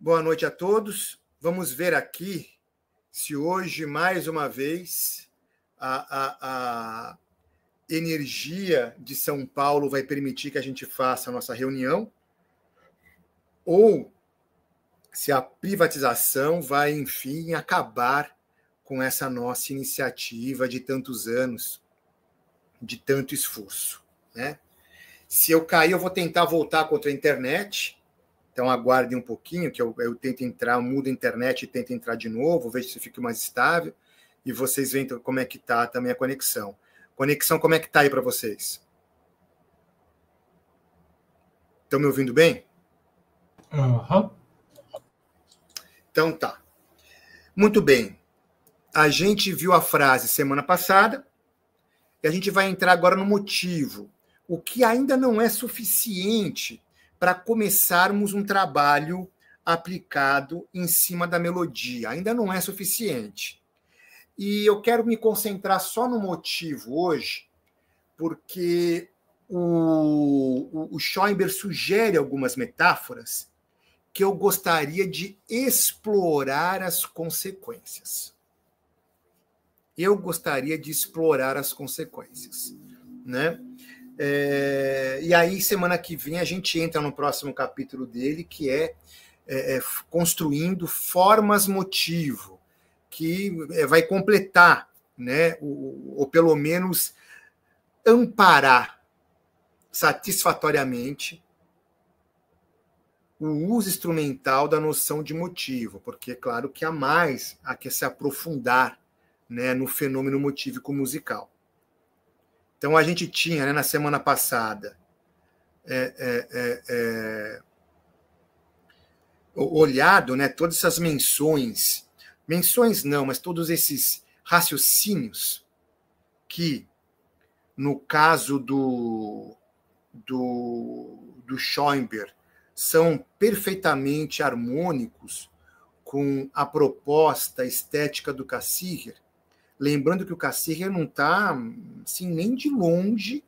Boa noite a todos. Vamos ver aqui se hoje, mais uma vez, a energia de São Paulo vai permitir que a gente faça a nossa reunião, ou se a privatização vai, enfim, acabar com essa nossa iniciativa de tantos anos, de tanto esforço, né? Se eu cair, eu vou tentar voltar contra a internet. Então, aguardem um pouquinho, que eu tento entrar, mudo a internet e tento entrar de novo, vejo se fica mais estável, e vocês veem como é que está também a conexão. Conexão, como é que está aí para vocês? Estão me ouvindo bem? Uhum. Então tá. Muito bem. A gente viu a frase semana passada, e a gente vai entrar agora no motivo. O que ainda não é suficiente para começarmos um trabalho aplicado em cima da melodia. Ainda não é suficiente. E eu quero me concentrar só no motivo hoje, porque o Schoenberg sugere algumas metáforas que eu gostaria de explorar as consequências. Eu gostaria de explorar as consequências, né? E aí, semana que vem, a gente entra no próximo capítulo dele, que é construindo formas-motivo, que vai completar, né, ou pelo menos amparar satisfatoriamente o uso instrumental da noção de motivo, porque é claro que há mais a que se aprofundar, né, no fenômeno motívico musical. Então, a gente tinha, né, na semana passada, olhado, né, todas essas menções não, mas todos esses raciocínios que, no caso do Schoenberg, são perfeitamente harmônicos com a proposta estética do Cassirer. Lembrando que o Cassirer não está, assim, nem de longe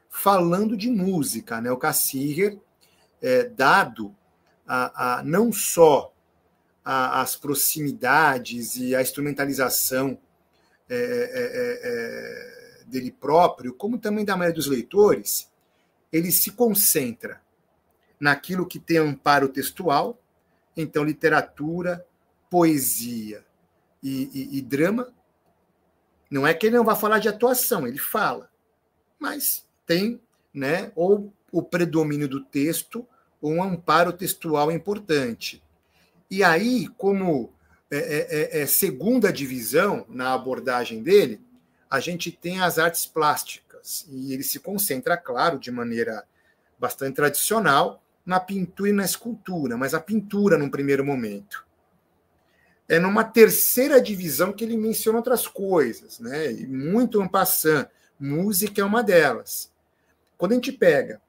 falando de música, né? O Cassirer, dado não só as proximidades e a instrumentalização dele próprio, como também da maioria dos leitores, ele se concentra naquilo que tem amparo textual, então literatura, poesia e drama. Não é que ele não vai falar de atuação, ele fala, mas tem, né, ou o predomínio do texto ou um amparo textual importante. E aí, como segunda divisão na abordagem dele, a gente tem as artes plásticas, e ele se concentra, claro, de maneira bastante tradicional, na pintura e na escultura, mas a pintura num primeiro momento. É numa terceira divisão que ele menciona outras coisas, né? E muito en passant, música é uma delas. Quando a gente pega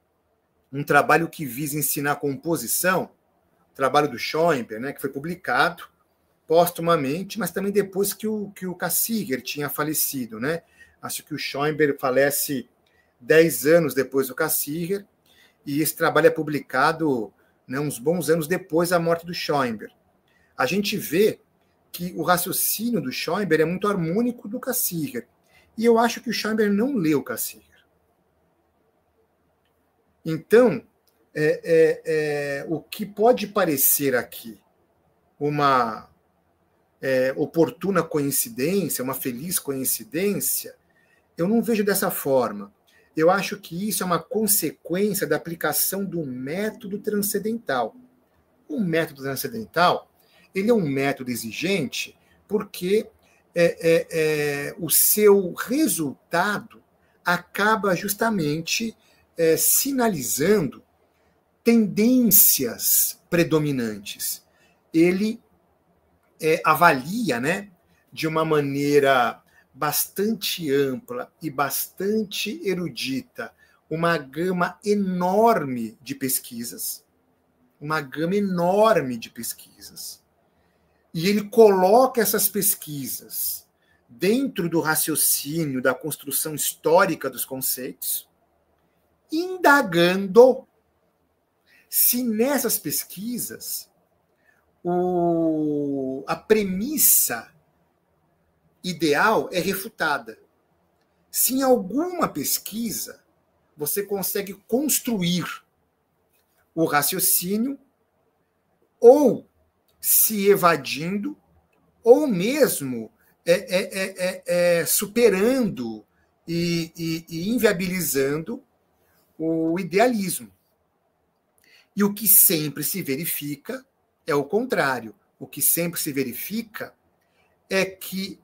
um trabalho que visa ensinar composição, o trabalho do Schoenberg, né, que foi publicado póstumamente, mas também depois que o Cassirer tinha falecido, né? Acho que o Schoenberg falece 10 anos depois do Cassirer, e esse trabalho é publicado, né, uns bons anos depois da morte do Schoenberg. A gente vê que o raciocínio do Schoenberg é muito harmônico do Cassirer. E eu acho que o Schoenberg não leu o Cassirer. Então, o que pode parecer aqui uma oportuna coincidência, uma feliz coincidência, eu não vejo dessa forma. Eu acho que isso é uma consequência da aplicação do método transcendental. O método transcendental, ele é um método exigente porque o seu resultado acaba justamente sinalizando tendências predominantes. Ele avalia, né, de uma maneira bastante ampla e bastante erudita uma gama enorme de pesquisas, e ele coloca essas pesquisas dentro do raciocínio da construção histórica dos conceitos, indagando se nessas pesquisas a premissa ideal é refutada. Se em alguma pesquisa você consegue construir o raciocínio, ou se evadindo, ou mesmo superando e inviabilizando o idealismo. E o que sempre se verifica é o contrário. O que sempre se verifica é que,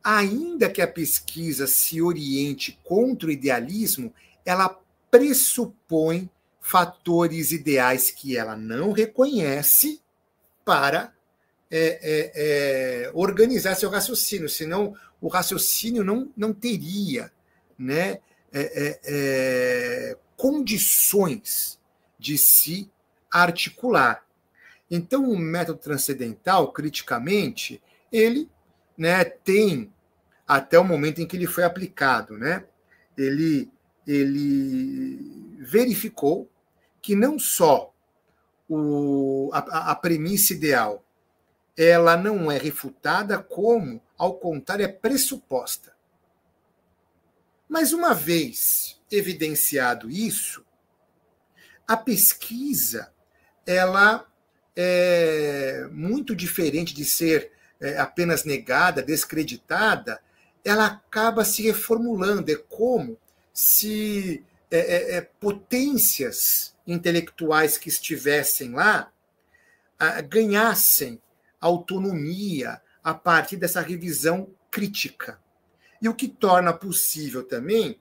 ainda que a pesquisa se oriente contra o idealismo, ela pressupõe fatores ideais que ela não reconhece para organizar seu raciocínio, senão o raciocínio não teria, né, condições de se articular. Então, o método transcendental, criticamente, ele, né, tem, até o momento em que ele foi aplicado, né, ele verificou que não só a premissa ideal ela não é refutada, como, ao contrário, é pressuposta. Mas, uma vez evidenciado isso, a pesquisa ela é muito diferente de ser apenas negada, descreditada, ela acaba se reformulando. É como se potências intelectuais que estivessem lá ganhassem autonomia a partir dessa revisão crítica. E o que torna possível também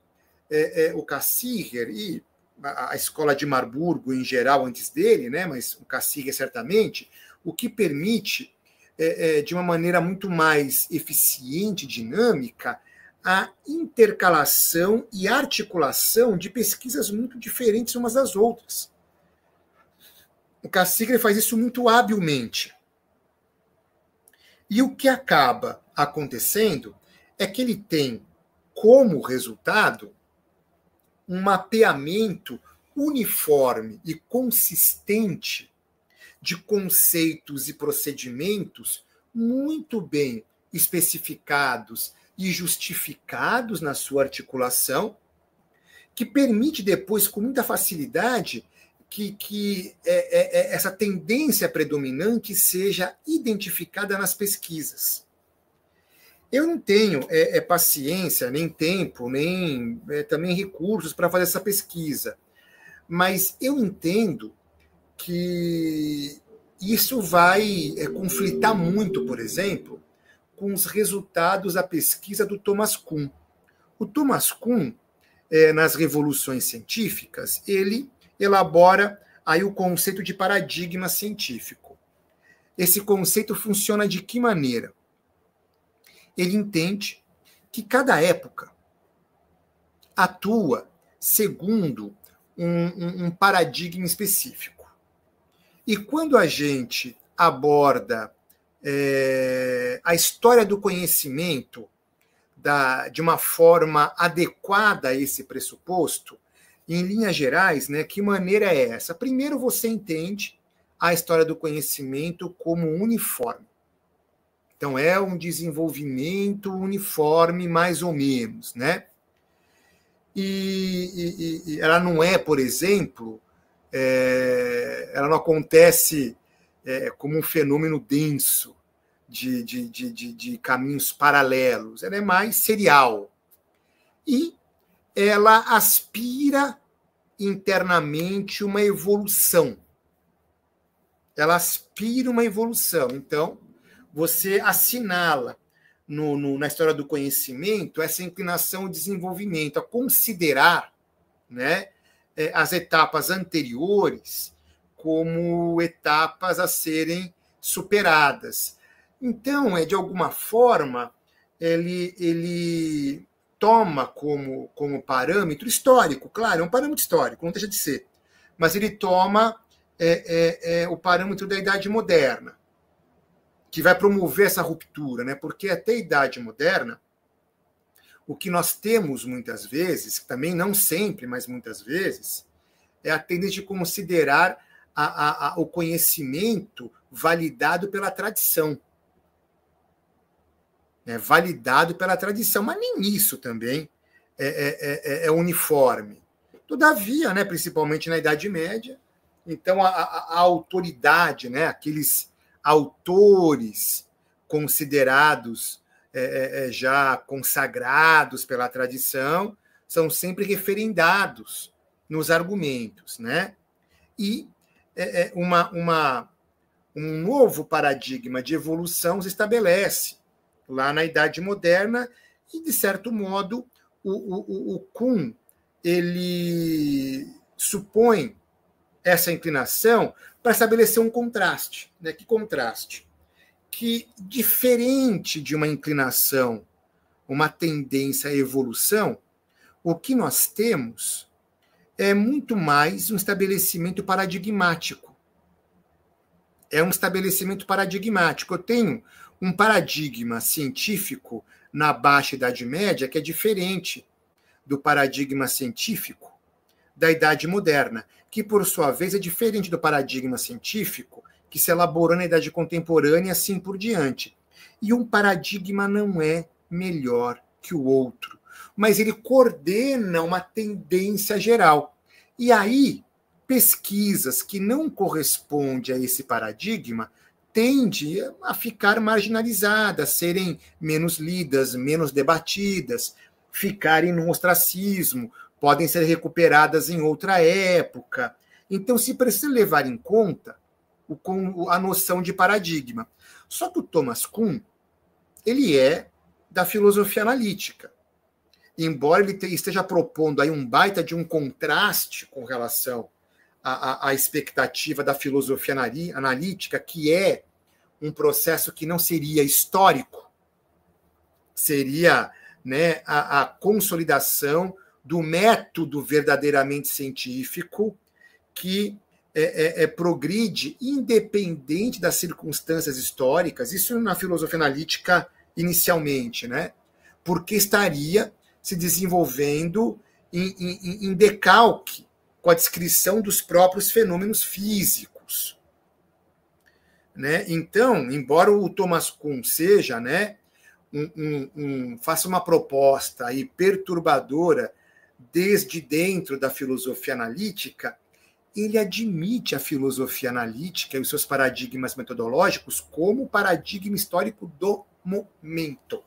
o Cassirer e a escola de Marburgo em geral antes dele, né, mas o Cassirer certamente, o que permite, de uma maneira muito mais eficiente e dinâmica, a intercalação e articulação de pesquisas muito diferentes umas das outras. O Cassirer faz isso muito habilmente. E o que acaba acontecendo é que ele tem como resultado um mapeamento uniforme e consistente de conceitos e procedimentos muito bem especificados e justificados na sua articulação, que permite depois, com muita facilidade, que essa tendência predominante seja identificada nas pesquisas. Eu não tenho paciência, nem tempo, nem também recursos para fazer essa pesquisa, mas eu entendo que isso vai conflitar muito, por exemplo, com os resultados da pesquisa do Thomas Kuhn. O Thomas Kuhn, nas revoluções científicas, ele elabora aí o conceito de paradigma científico. Esse conceito funciona de que maneira? Ele entende que cada época atua segundo um paradigma específico. E quando a gente aborda a história do conhecimento de uma forma adequada a esse pressuposto, em linhas gerais, né, que maneira é essa? Primeiro, você entende a história do conhecimento como uniforme. Então, é um desenvolvimento uniforme, mais ou menos, né? E ela não é, por exemplo, ela não acontece como um fenômeno denso de caminhos paralelos. Ela é mais serial. E ela aspira internamente uma evolução. Ela aspira uma evolução. Então, você assinala na história do conhecimento essa inclinação ao desenvolvimento, a considerar, né, as etapas anteriores como etapas a serem superadas. Então, de alguma forma, ele toma como parâmetro histórico, claro, é um parâmetro histórico, não deixa de ser, mas ele toma o parâmetro da Idade Moderna, que vai promover essa ruptura, né? Porque até a Idade Moderna, o que nós temos muitas vezes, também não sempre, mas muitas vezes, é a tendência de considerar o conhecimento validado pela tradição. Validado pela tradição, mas nem isso também é uniforme. Todavia, né, principalmente na Idade Média, então a autoridade, né, aqueles autores considerados já consagrados pela tradição, são sempre referendados nos argumentos, né? E um novo paradigma de evolução se estabelece lá na Idade Moderna e, de certo modo, o Kuhn ele supõe essa inclinação para estabelecer um contraste. Né? Que contraste? Que, diferente de uma inclinação, uma tendência à evolução, o que nós temos é muito mais um estabelecimento paradigmático. É um estabelecimento paradigmático. Eu tenho um paradigma científico na Baixa Idade Média que é diferente do paradigma científico da Idade Moderna, que, por sua vez, é diferente do paradigma científico que se elaborou na Idade Contemporânea e assim por diante. E um paradigma não é melhor que o outro, mas ele coordena uma tendência geral. E aí, pesquisas que não correspondem a esse paradigma tendem a ficar marginalizadas, serem menos lidas, menos debatidas, ficarem no ostracismo, podem ser recuperadas em outra época. Então, se precisa levar em conta a noção de paradigma. Só que o Thomas Kuhn, ele é da filosofia analítica. Embora ele esteja propondo aí um baita de um contraste com relação à expectativa da filosofia analítica, que é um processo que não seria histórico, seria, né, a consolidação do método verdadeiramente científico que progride independente das circunstâncias históricas, isso na filosofia analítica inicialmente, né? Porque estaria se desenvolvendo em decalque com a descrição dos próprios fenômenos físicos. Né? Então, embora o Thomas Kuhn seja, né, faça uma proposta aí perturbadora desde dentro da filosofia analítica, ele admite a filosofia analítica e os seus paradigmas metodológicos como paradigma histórico do momento.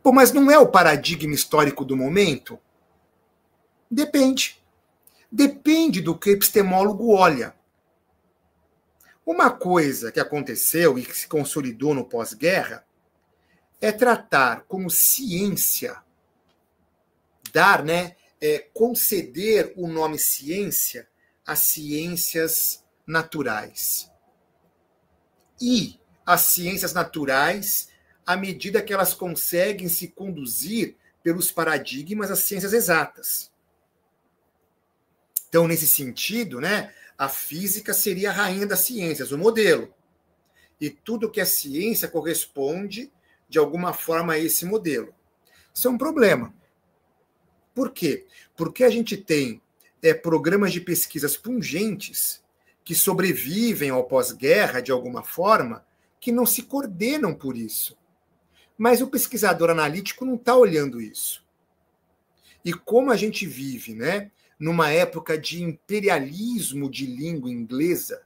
Pô, mas não é o paradigma histórico do momento? Depende. Depende do que o epistemólogo olha. Uma coisa que aconteceu e que se consolidou no pós-guerra é tratar como ciência, dar, né, conceder o nome ciência às ciências naturais. E as ciências naturais, à medida que elas conseguem se conduzir pelos paradigmas das ciências exatas. Então, nesse sentido, né, a física seria a rainha das ciências, o modelo. E tudo que é ciência corresponde, de alguma forma, a esse modelo. Isso é um problema. Por quê? Porque a gente tem programas de pesquisas pungentes que sobrevivem ao pós-guerra, de alguma forma, que não se coordenam por isso. Mas o pesquisador analítico não está olhando isso. E como a gente vive, né, numa época de imperialismo de língua inglesa,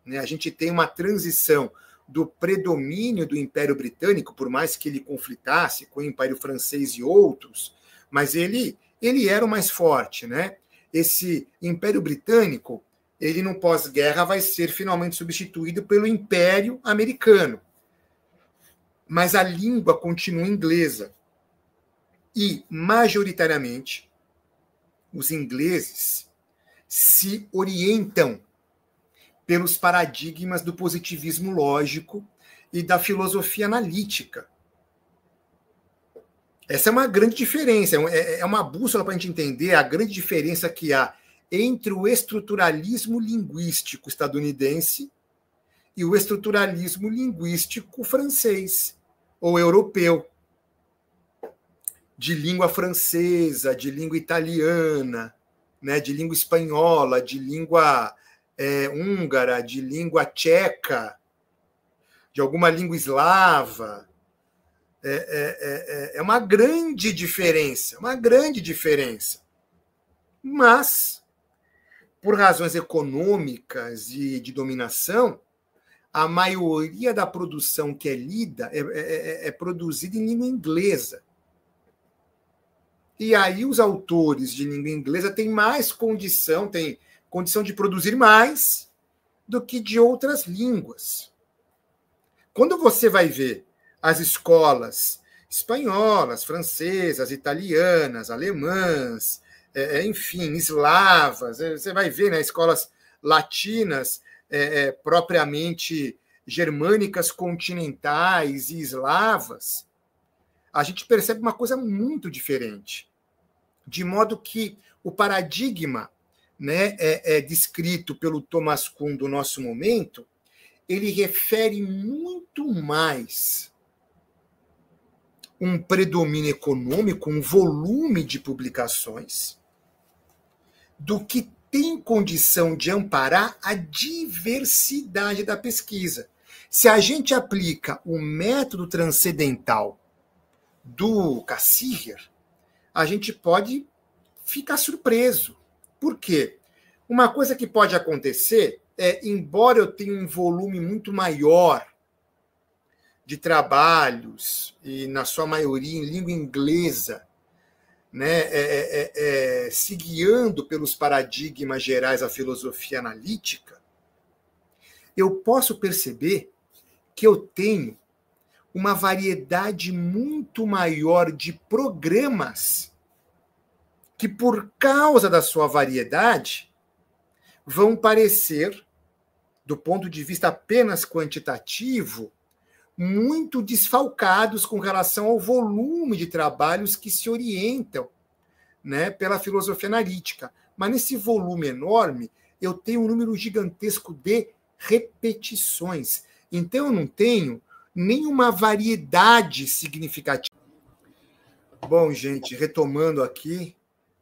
né, a gente tem uma transição do predomínio do Império Britânico, por mais que ele conflitasse com o Império Francês e outros, mas ele era o mais forte, né? Esse Império Britânico, ele no pós-guerra vai ser finalmente substituído pelo Império Americano. Mas a língua continua inglesa. E, majoritariamente, os ingleses se orientam pelos paradigmas do positivismo lógico e da filosofia analítica. Essa é uma grande diferença, é uma bússola para a gente entender a grande diferença que há entre o estruturalismo linguístico estadunidense e o estruturalismo linguístico francês ou europeu, de língua francesa, de língua italiana, né, de língua espanhola, de língua húngara, de língua tcheca, de alguma língua eslava. É uma grande diferença, uma grande diferença. Mas, por razões econômicas e de dominação, a maioria da produção que é lida é produzida em língua inglesa. E aí os autores de língua inglesa têm mais condição, têm condição de produzir mais do que de outras línguas. Quando você vai ver as escolas espanholas, francesas, italianas, alemãs, enfim, eslavas, você vai ver, né, escolas latinas, propriamente germânicas continentais e eslavas, a gente percebe uma coisa muito diferente. De modo que o paradigma, né, descrito pelo Thomas Kuhn do nosso momento, ele refere muito mais um predomínio econômico, um volume de publicações, do que tem condição de amparar a diversidade da pesquisa. Se a gente aplica o método transcendental do Cassirer, a gente pode ficar surpreso. Por quê? Uma coisa que pode acontecer embora eu tenha um volume muito maior de trabalhos, e na sua maioria em língua inglesa, né, se guiando pelos paradigmas gerais da filosofia analítica, eu posso perceber que eu tenho uma variedade muito maior de programas que, por causa da sua variedade, vão parecer, do ponto de vista apenas quantitativo, muito desfalcados com relação ao volume de trabalhos que se orientam, né, pela filosofia analítica. Mas nesse volume enorme, eu tenho um número gigantesco de repetições. Então, eu não tenho nenhuma variedade significativa. Bom, gente, retomando aqui,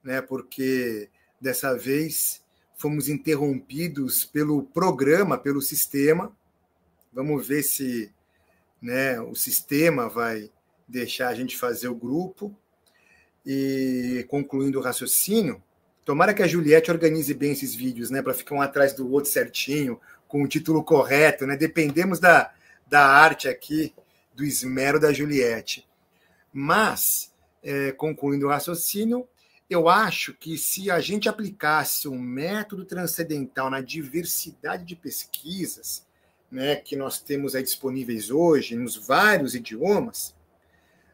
né, porque dessa vez fomos interrompidos pelo programa, pelo sistema. Vamos ver se, né, o sistema vai deixar a gente fazer o grupo. E concluindo o raciocínio, tomara que a Juliette organize bem esses vídeos, né, para ficar um atrás do outro certinho, com o título correto, né? Dependemos da arte aqui, do esmero da Juliette. Mas, concluindo o raciocínio, eu acho que se a gente aplicasse um método transcendental na diversidade de pesquisas, né, que nós temos aí disponíveis hoje, nos vários idiomas,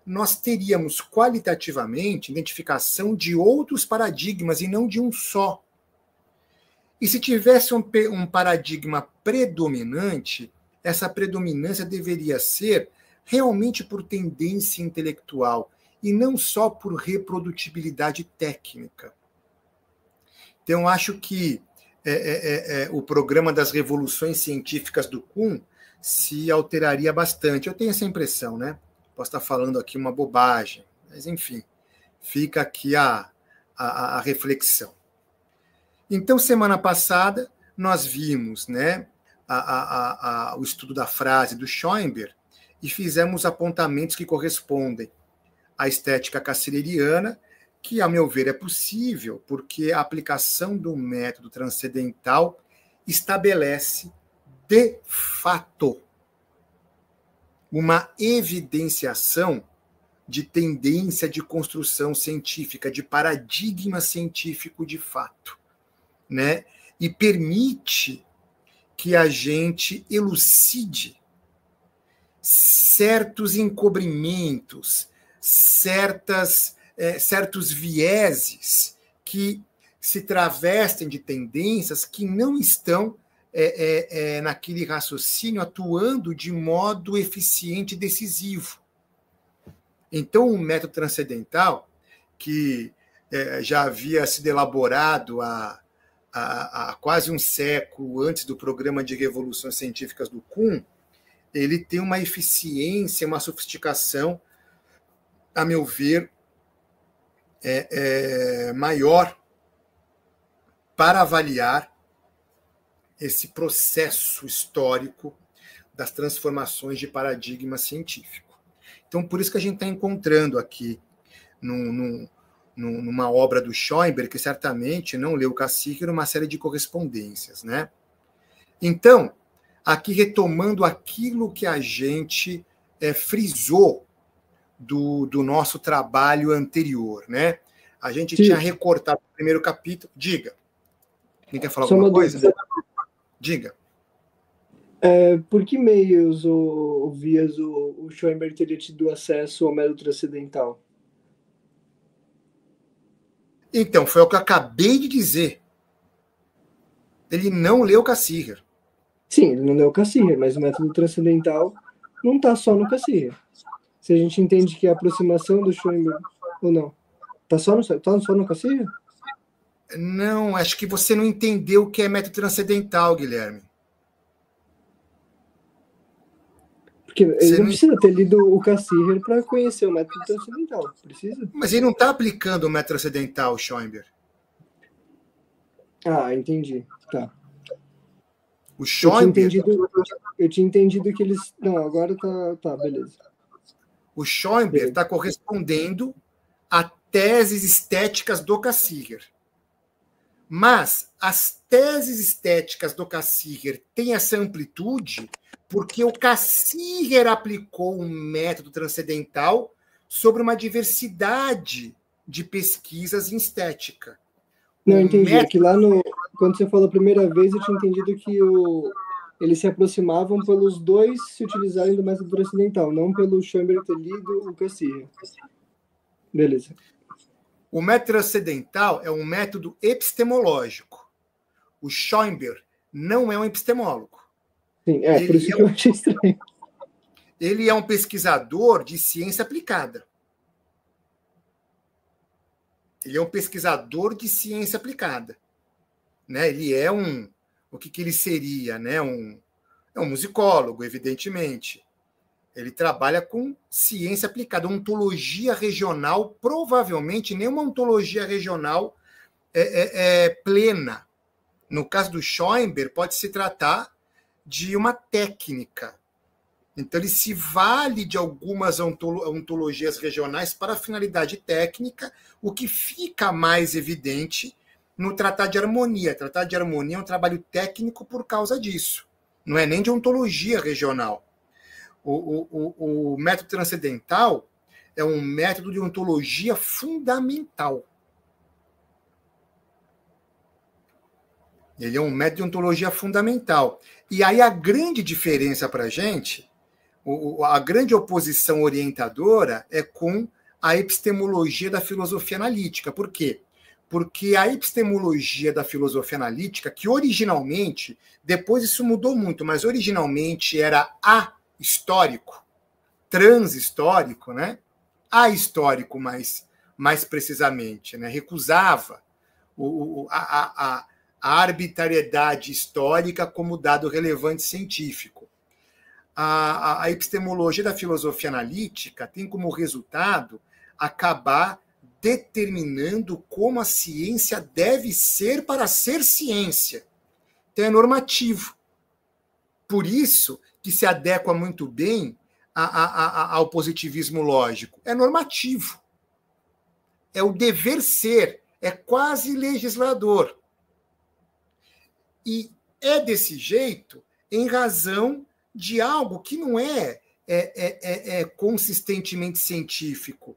nós teríamos qualitativamente identificação de outros paradigmas e não de um só. E se tivesse um paradigma predominante, essa predominância deveria ser realmente por tendência intelectual e não só por reprodutibilidade técnica. Então, acho que o programa das revoluções científicas do Kuhn se alteraria bastante. Eu tenho essa impressão, né? Posso estar falando aqui uma bobagem, mas, enfim, fica aqui a reflexão. Então, semana passada, nós vimos, né, o estudo da frase do Schoenberg e fizemos apontamentos que correspondem à estética cassireriana, que, a meu ver, é possível, porque a aplicação do método transcendental estabelece, de fato, uma evidenciação de tendência de construção científica, de paradigma científico de fato, né? E permite que a gente elucide certos encobrimentos, certos vieses que se travestem de tendências que não estão naquele raciocínio atuando de modo eficiente e decisivo. Então, o método transcendental, que já havia sido elaborado há quase um século antes do programa de revoluções científicas do Kuhn, ele tem uma eficiência, uma sofisticação, a meu ver, maior para avaliar esse processo histórico das transformações de paradigma científico. Então, por isso que a gente está encontrando aqui, numa obra do Schoenberg, que certamente não leu Cassirer, uma série de correspondências, né? Então, aqui retomando aquilo que a gente frisou do nosso trabalho anterior, né? A gente tinha recortado o primeiro capítulo. Diga. Quem quer falar alguma coisa? Diga. Por que meios ou vias o Schoenberg teria tido acesso ao método transcendental? Então, foi o que eu acabei de dizer. Ele não leu Cassirer. Sim, ele não leu Cassirer, mas o método transcendental não está só no Cassirer. Se a gente entende que a aproximação do Schoenberg, ou não, está só no Cassirer? Não, acho que você não entendeu o que é método transcendental, Guilherme. Porque ele não precisa ter lido o Cassirer para conhecer o método transcendental, precisa? Mas ele não está aplicando o método transcendental, Schoenberg. Ah, entendi. Tá. O Schoenberg... Eu tinha entendido que eles... Não, agora tá beleza. O Schoenberg está correspondendo a teses estéticas do Cassirer. Mas as teses estéticas do Cassirer têm essa amplitude porque o Cassirer aplicou um método transcendental sobre uma diversidade de pesquisas em estética. Não, entendi. É que lá quando você falou a primeira vez, eu tinha entendido que eles se aproximavam pelos dois se utilizarem do método transcendental, não pelo Schoenberg ter lido o Cassirer. Beleza. O método transcendental é um método epistemológico. O Schoenberg não é um epistemólogo. Sim, por isso que eu achei estranho. Ele é um pesquisador de ciência aplicada. Ele é um pesquisador de ciência aplicada. Né? Ele é o que ele seria? Né? É um musicólogo, evidentemente. Ele trabalha com ciência aplicada, ontologia regional, provavelmente nem uma ontologia regional plena. No caso do Schoenberg, pode se tratar de uma técnica. Então, ele se vale de algumas ontologias regionais para a finalidade técnica, o que fica mais evidente no Tratado de Harmonia. O Tratado de Harmonia é um trabalho técnico por causa disso. Não é nem de ontologia regional. O método transcendental é um método de ontologia fundamental. Ele é um método de ontologia fundamental. E aí a grande diferença para a gente, a grande oposição orientadora é com a epistemologia da filosofia analítica. Por quê? Porque a epistemologia da filosofia analítica, que originalmente, depois isso mudou muito, mas originalmente era histórico, transhistórico, né? Ahistórico, mais precisamente, né? Recusava a arbitrariedade histórica como dado relevante científico. A epistemologia da filosofia analítica tem como resultado acabar determinando como a ciência deve ser para ser ciência. Então é normativo. Por isso que se adequa muito bem ao positivismo lógico. É normativo. É o dever ser. É quase legislador. E é desse jeito em razão de algo que não é consistentemente científico.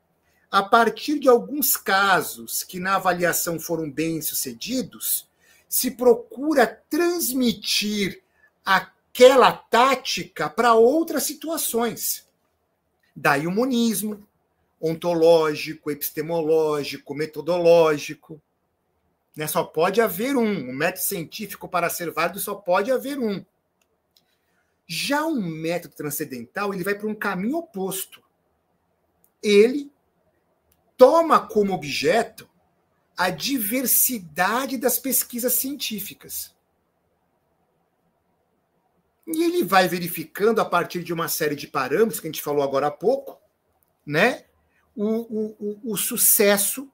A partir de alguns casos que na avaliação foram bem-sucedidos, se procura transmitir aquela tática para outras situações. Daí o monismo, ontológico, epistemológico, metodológico. Né? Só pode haver um. O método científico, para ser válido, só pode haver um. Já um método transcendental, ele vai para um caminho oposto. Ele toma como objeto a diversidade das pesquisas científicas. E ele vai verificando, a partir de uma série de parâmetros, que a gente falou agora há pouco, né, o sucesso,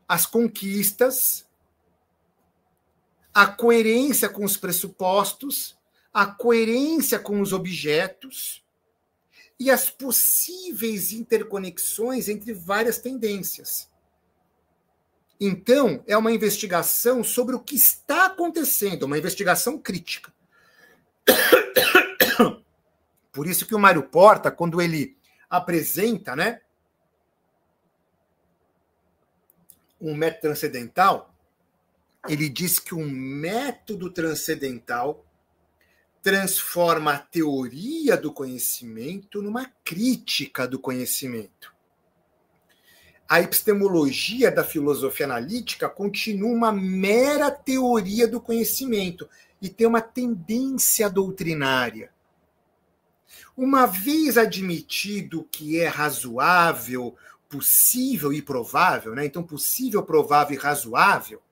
as conquistas, a coerência com os pressupostos, a coerência com os objetos e as possíveis interconexões entre várias tendências. Então, é uma investigação sobre o que está acontecendo, uma investigação crítica. Por isso que o Mário Porta, quando ele apresenta, né, um método transcendental, ele diz que um método transcendental transforma a teoria do conhecimento numa crítica do conhecimento. A epistemologia da filosofia analítica continua uma mera teoria do conhecimento e tem uma tendência doutrinária. Uma vez admitido que é razoável, possível e provável, né? Então possível, provável e razoável,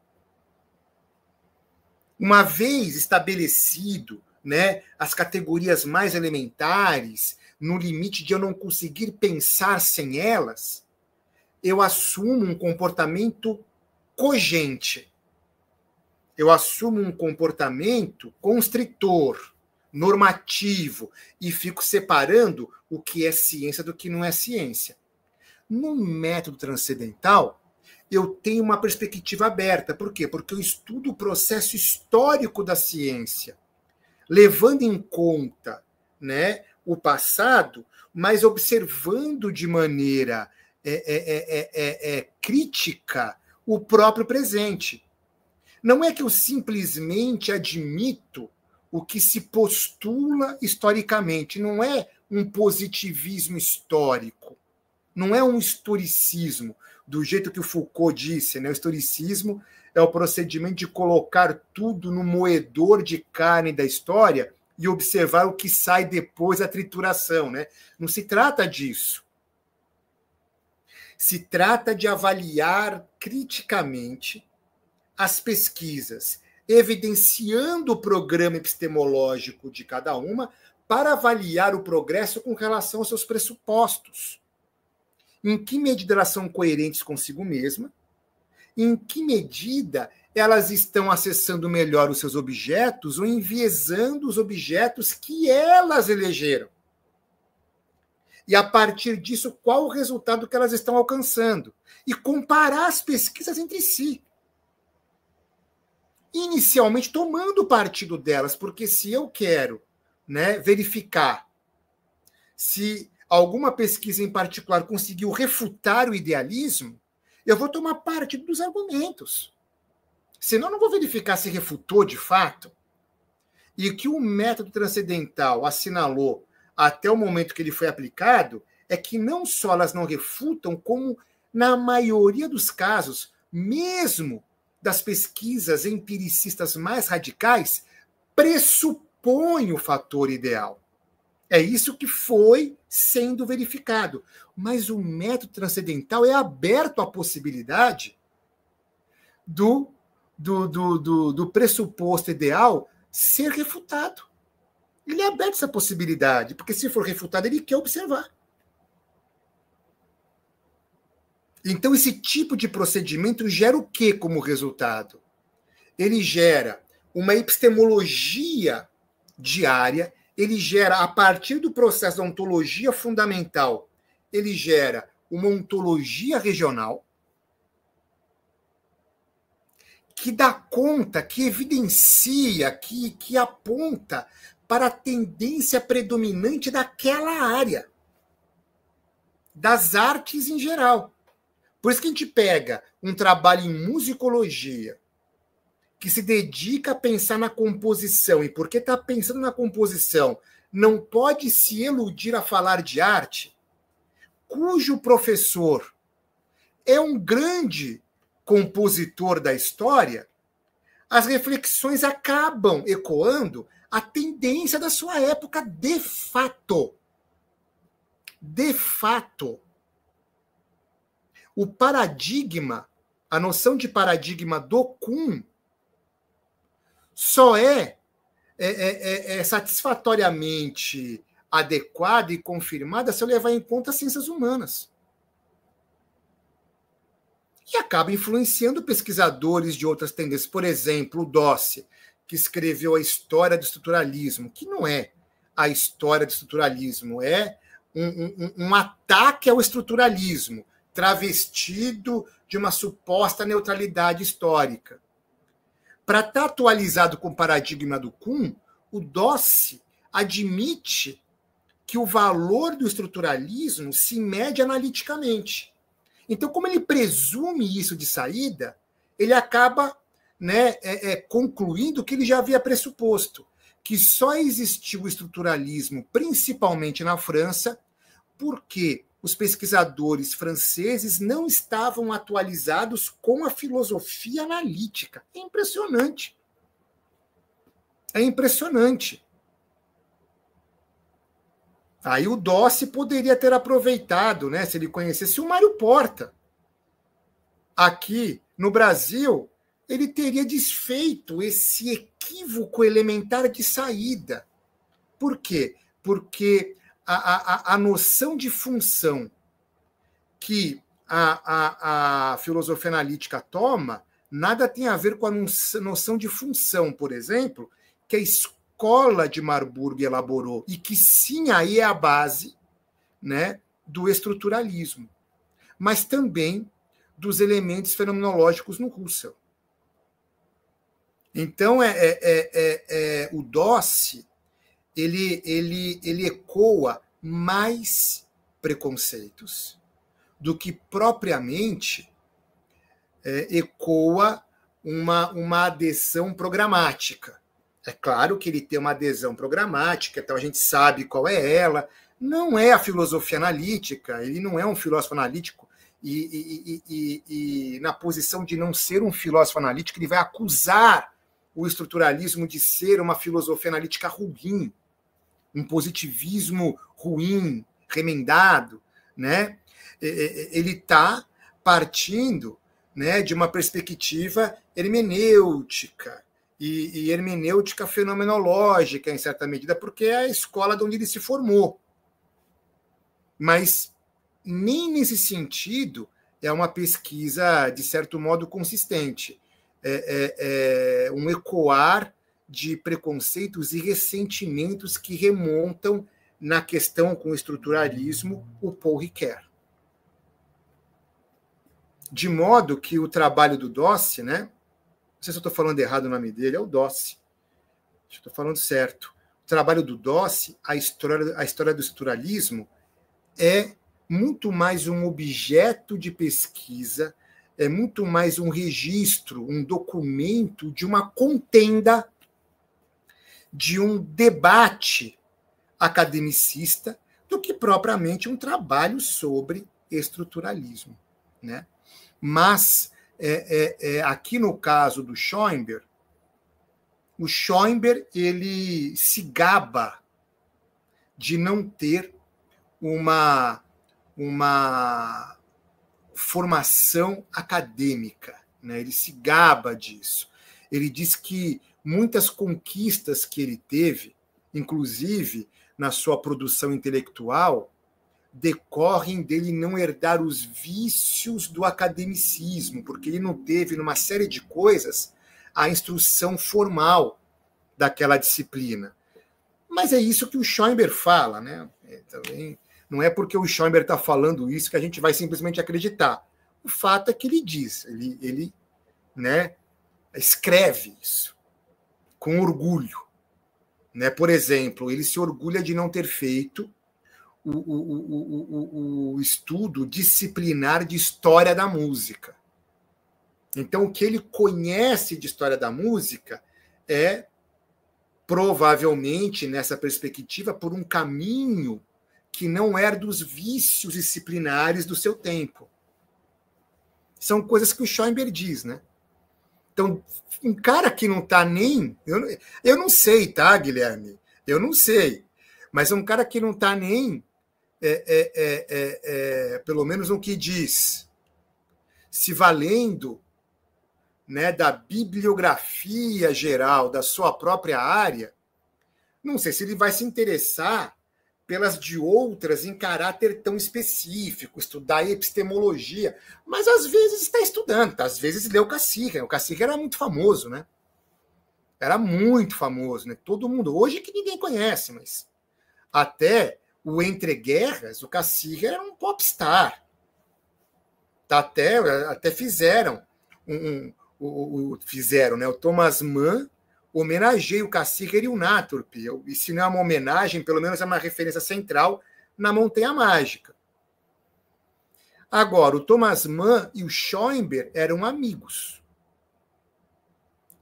uma vez estabelecido, né, as categorias mais elementares, no limite de eu não conseguir pensar sem elas, eu assumo um comportamento cogente. Eu assumo um comportamento constritor, normativo, e fico separando o que é ciência do que não é ciência. No método transcendental, eu tenho uma perspectiva aberta. Por quê? Porque eu estudo o processo histórico da ciência, levando em conta, né, o passado, mas observando de maneira crítica o próprio presente. Não é que eu simplesmente admito o que se postula historicamente, não é um positivismo histórico, não é um historicismo, do jeito que o Foucault disse, né? O historicismo é o procedimento de colocar tudo no moedor de carne da história e observar o que sai depois da trituração, né? Não se trata disso. Se trata de avaliar criticamente as pesquisas, evidenciando o programa epistemológico de cada uma para avaliar o progresso com relação aos seus pressupostos. Em que medida elas são coerentes consigo mesma? Em que medida elas estão acessando melhor os seus objetos ou enviesando os objetos que elas elegeram? E, a partir disso, qual o resultado que elas estão alcançando? E comparar as pesquisas entre si. Inicialmente, tomando partido delas, porque se eu quero, né, verificar se alguma pesquisa em particular conseguiu refutar o idealismo, eu vou tomar parte dos argumentos. Senão, eu não vou verificar se refutou de fato. E o que o método transcendental assinalou até o momento que ele foi aplicado é que não só elas não refutam, como, na maioria dos casos, mesmo das pesquisas empiricistas mais radicais, pressupõem o fator ideal. É isso que foi sendo verificado. Mas o método transcendental é aberto à possibilidade do pressuposto ideal ser refutado. Ele é aberto a essa possibilidade, porque se for refutado, ele quer observar. Então, esse tipo de procedimento gera o que como resultado? Ele gera uma epistemologia diária, ele gera, a partir do processo da ontologia fundamental, ele gera uma ontologia regional que dá conta, que evidencia, que aponta para a tendência predominante daquela área, das artes em geral. Por isso que a gente pega um trabalho em musicologia, que se dedica a pensar na composição, e porque está pensando na composição, não pode se eludir a falar de arte, cujo professor é um grande compositor da história, as reflexões acabam ecoando a tendência da sua época de fato. De fato. O paradigma, a noção de paradigma do Kuhn, só é satisfatoriamente adequada e confirmada se eu levar em conta as ciências humanas. e acaba influenciando pesquisadores de outras tendências. Por exemplo, o Dossi, que escreveu a história do estruturalismo, que não é a história do estruturalismo, é um ataque ao estruturalismo, travestido de uma suposta neutralidade histórica. Para estar atualizado com o paradigma do Kuhn, o Dossi admite que o valor do estruturalismo se mede analiticamente. Então, como ele presume isso de saída, ele acaba, né, concluindo que ele já havia pressuposto, que só existiu o estruturalismo, principalmente na França, porque os pesquisadores franceses não estavam atualizados com a filosofia analítica. É impressionante. É impressionante. Aí o Dossi poderia ter aproveitado, né, se ele conhecesse o Mário Porta. Aqui no Brasil, ele teria desfeito esse equívoco elementar de saída. Por quê? Porque a noção de função que a filosofia analítica toma nada tem a ver com a noção de função, por exemplo, que a escola de Marburg elaborou, e que sim, aí é a base, né, do estruturalismo, mas também dos elementos fenomenológicos no Husserl. Então, o Dossi, ele ecoa mais preconceitos do que propriamente ecoa uma adesão programática. É claro que ele tem uma adesão programática, então a gente sabe qual é ela. Não é a filosofia analítica, ele não é um filósofo analítico, e na posição de não ser um filósofo analítico, ele vai acusar o estruturalismo de ser uma filosofia analítica ruim, um positivismo ruim, remendado, né? Ele está partindo, né, de uma perspectiva hermenêutica, e hermenêutica fenomenológica, em certa medida, porque é a escola de onde ele se formou. Mas nem nesse sentido é uma pesquisa, de certo modo, consistente. É um ecoar de preconceitos e ressentimentos que remontam, na questão com o estruturalismo, o Paul Ricoeur. De modo que o trabalho do Dossi, né? Não sei se eu estou falando errado o nome dele, é o Dossi. Estou falando certo. O trabalho do Dossi, a história do estruturalismo, é muito mais um objeto de pesquisa, é muito mais um registro, um documento de uma contenda, de um debate academicista, do que propriamente um trabalho sobre estruturalismo, né? Mas, aqui no caso do Schoenberg, o Schoenberg ele se gaba de não ter uma formação acadêmica, né? Ele se gaba disso. Ele diz que muitas conquistas que ele teve, inclusive na sua produção intelectual, decorrem dele não herdar os vícios do academicismo, porque ele não teve, numa série de coisas, a instrução formal daquela disciplina. Mas é isso que o Schoenberg fala, né? Também não é porque o Schoenberg está falando isso que a gente vai simplesmente acreditar. O fato é que ele diz, ele né, escreve isso com orgulho, né? Por exemplo, ele se orgulha de não ter feito o estudo disciplinar de história da música. Então, o que ele conhece de história da música é, provavelmente, nessa perspectiva, por um caminho que não era dos vícios disciplinares do seu tempo. São coisas que o Schoenberg diz, né? Então, um cara que não está nem... Eu não sei, tá, Guilherme? Eu não sei. Mas é um cara que não está nem... pelo menos no que diz, se valendo, né, da bibliografia geral da sua própria área, não sei se ele vai se interessar pelas de outras em caráter tão específico, estudar epistemologia, mas às vezes está estudando, às vezes lê o Cassirer. O Cassirer era muito famoso, né? Era muito famoso, né? Todo mundo, hoje que ninguém conhece, mas até o Entre Guerras, o Cassirer era um popstar. Até fizeram fizeram, né? O Thomas Mann homenageia o Cassirer e o Naturp. E se não é uma homenagem, pelo menos é uma referência central na Montanha Mágica. Agora, o Thomas Mann e o Schoenberg eram amigos.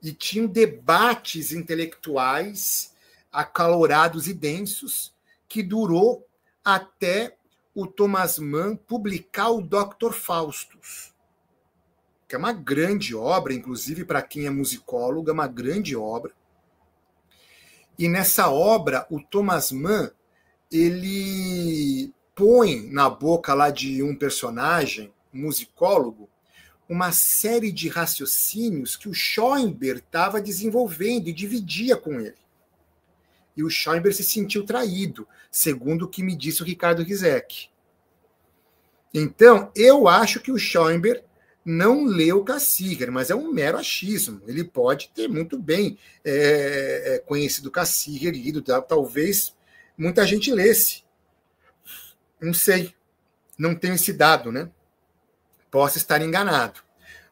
E tinham debates intelectuais acalorados e densos que durou até o Thomas Mann publicar o Dr. Faustus, que é uma grande obra, inclusive para quem é musicólogo, é uma grande obra. E nessa obra, o Thomas Mann, ele põe na boca lá de um personagem, um musicólogo, uma série de raciocínios que o Schoenberg estava desenvolvendo e dividia com ele. E o Schoenberg se sentiu traído, segundo o que me disse o Ricardo Rizek. Então, eu acho que o Schoenberg não leu Cassirer, mas é um mero achismo. Ele pode ter muito bem conhecido Cassirer, lido, talvez muita gente lesse. Não sei. Não tenho esse dado, né? Posso estar enganado.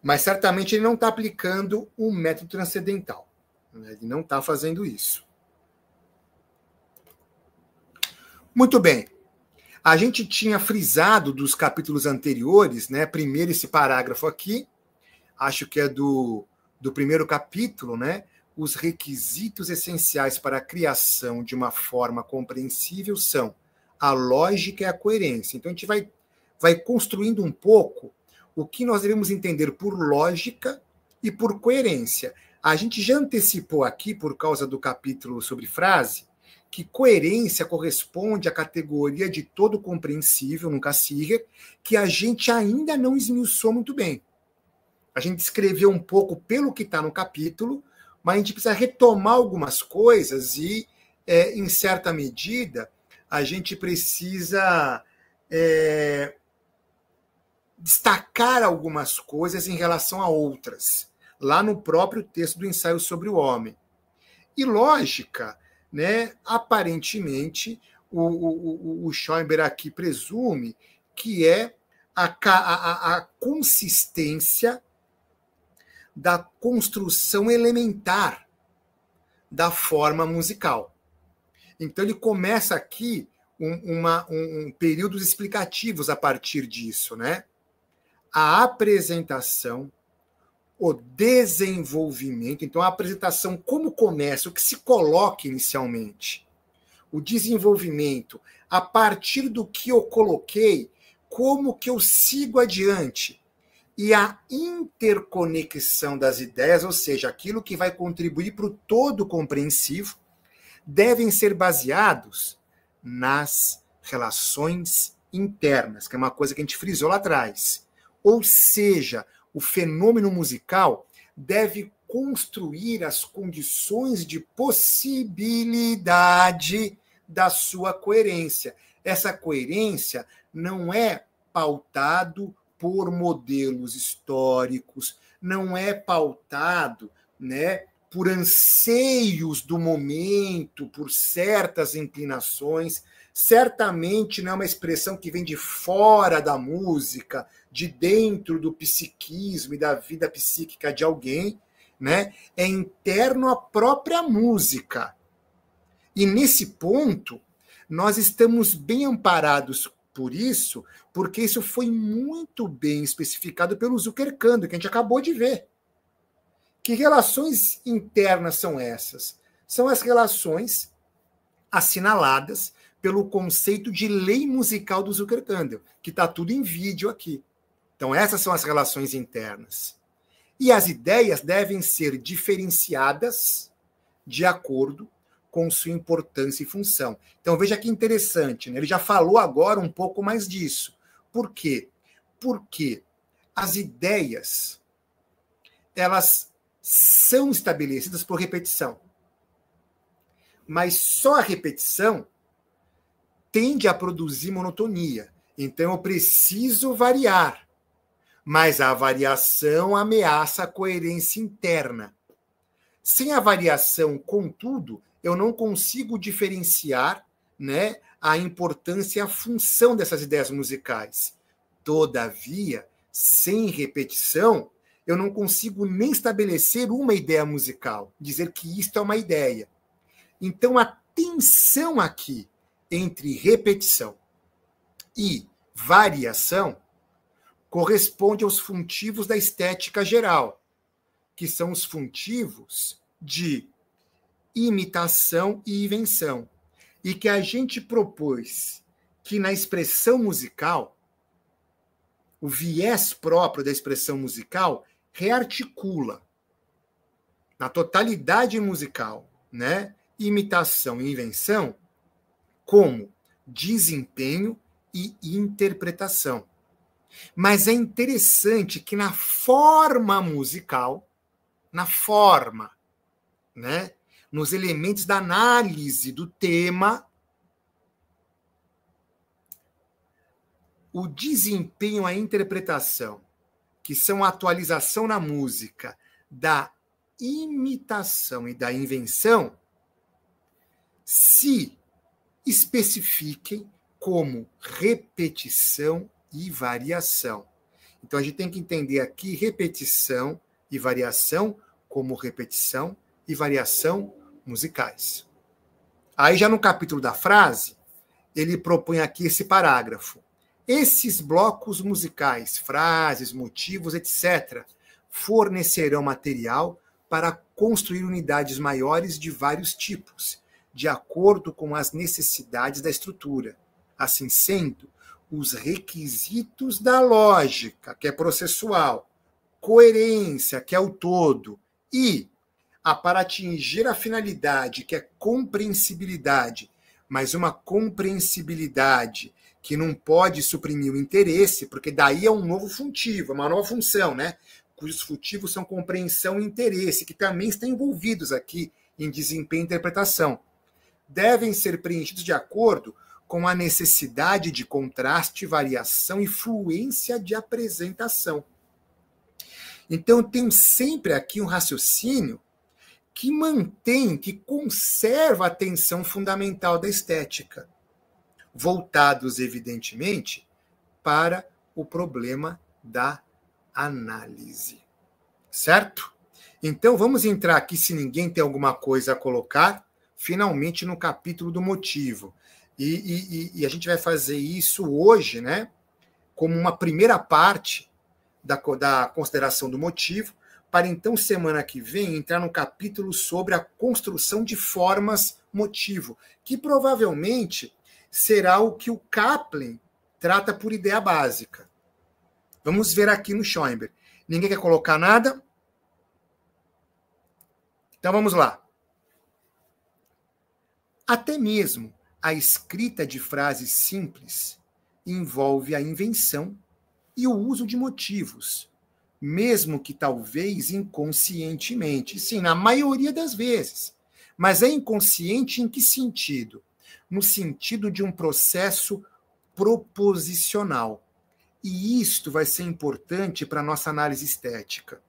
Mas certamente ele não está aplicando o método transcendental. Ele não está fazendo isso. Muito bem. A gente tinha frisado dos capítulos anteriores, né? Primeiro esse parágrafo aqui, acho que é do primeiro capítulo, né? Os requisitos essenciais para a criação de uma forma compreensível são a lógica e a coerência. Então a gente vai construindo um pouco o que nós devemos entender por lógica e por coerência. A gente já antecipou aqui, por causa do capítulo sobre frase, que coerência corresponde à categoria de todo compreensível no Cassirer, que a gente ainda não esmiuçou muito bem. A gente escreveu um pouco pelo que está no capítulo, mas a gente precisa retomar algumas coisas e, em certa medida, a gente precisa destacar algumas coisas em relação a outras, lá no próprio texto do Ensaio sobre o Homem. E lógica, né, aparentemente, o Schoenberg aqui presume que é a consistência da construção elementar da forma musical. Então, ele começa aqui períodos explicativos a partir disso, né? A apresentação, o desenvolvimento. Então, a apresentação, como começa, o que se coloca inicialmente. O desenvolvimento, a partir do que eu coloquei, como que eu sigo adiante. E a interconexão das ideias, ou seja, aquilo que vai contribuir para o todo compreensivo, devem ser baseados nas relações internas, que é uma coisa que a gente frisou lá atrás. Ou seja, o fenômeno musical deve construir as condições de possibilidade da sua coerência. Essa coerência não é pautado por modelos históricos, não é pautado, né, por anseios do momento, por certas inclinações. Certamente não é uma expressão que vem de fora da música, de dentro do psiquismo e da vida psíquica de alguém, né? É interno à própria música. E nesse ponto, nós estamos bem amparados por isso, porque isso foi muito bem especificado pelo Zuckerkandl, que a gente acabou de ver. Que relações internas são essas? São as relações assinaladas pelo conceito de lei musical do Zuckerkandl, que está tudo em vídeo aqui. Então, essas são as relações internas. E as ideias devem ser diferenciadas de acordo com sua importância e função. Então, veja que interessante, né? Ele já falou agora um pouco mais disso. Por quê? Porque as ideias, elas são estabelecidas por repetição. Mas só a repetição tende a produzir monotonia. Então, eu preciso variar. Mas a variação ameaça a coerência interna. Sem a variação, contudo, eu não consigo diferenciar, né, a importância e a função dessas ideias musicais. Todavia, sem repetição, eu não consigo nem estabelecer uma ideia musical, dizer que isto é uma ideia. Então, a tensão aqui entre repetição e variação corresponde aos funtivos da estética geral, que são os funtivos de imitação e invenção, e que a gente propôs que na expressão musical, o viés próprio da expressão musical rearticula na totalidade musical, né, imitação e invenção como desempenho e interpretação. Mas é interessante que na forma musical, na forma, né, nos elementos da análise do tema, o desempenho, a interpretação, que são a atualização na música da imitação e da invenção, se especifiquem como repetição e variação. Então, a gente tem que entender aqui repetição e variação como repetição e variação musicais. Aí, já no capítulo da frase, ele propõe aqui esse parágrafo. Esses blocos musicais, frases, motivos, etc., fornecerão material para construir unidades maiores de vários tipos, de acordo com as necessidades da estrutura. Assim sendo, os requisitos da lógica, que é processual, coerência, que é o todo, e para atingir a finalidade, que é compreensibilidade, mas uma compreensibilidade que não pode suprimir o interesse, porque daí é um novo funtivo, uma nova função, né? Cujos funtivos são compreensão e interesse, que também estão envolvidos aqui em desempenho e interpretação. Devem ser preenchidos de acordo com a necessidade de contraste, variação e fluência de apresentação. Então, tem sempre aqui um raciocínio que mantém, que conserva a tensão fundamental da estética, voltados, evidentemente, para o problema da análise. Certo? Então, vamos entrar aqui, se ninguém tem alguma coisa a colocar, finalmente no capítulo do motivo. E a gente vai fazer isso hoje, né, como uma primeira parte da consideração do motivo, para então, semana que vem, entrar no capítulo sobre a construção de formas motivo, que provavelmente será o que o Kaplan trata por ideia básica. Vamos ver aqui no Schoenberg. Ninguém quer colocar nada? Então vamos lá. Até mesmo a escrita de frases simples envolve a invenção e o uso de motivos, mesmo que talvez inconscientemente. Sim, na maioria das vezes. Mas é inconsciente em que sentido? No sentido de um processo proposicional. E isto vai ser importante para a nossa análise estética.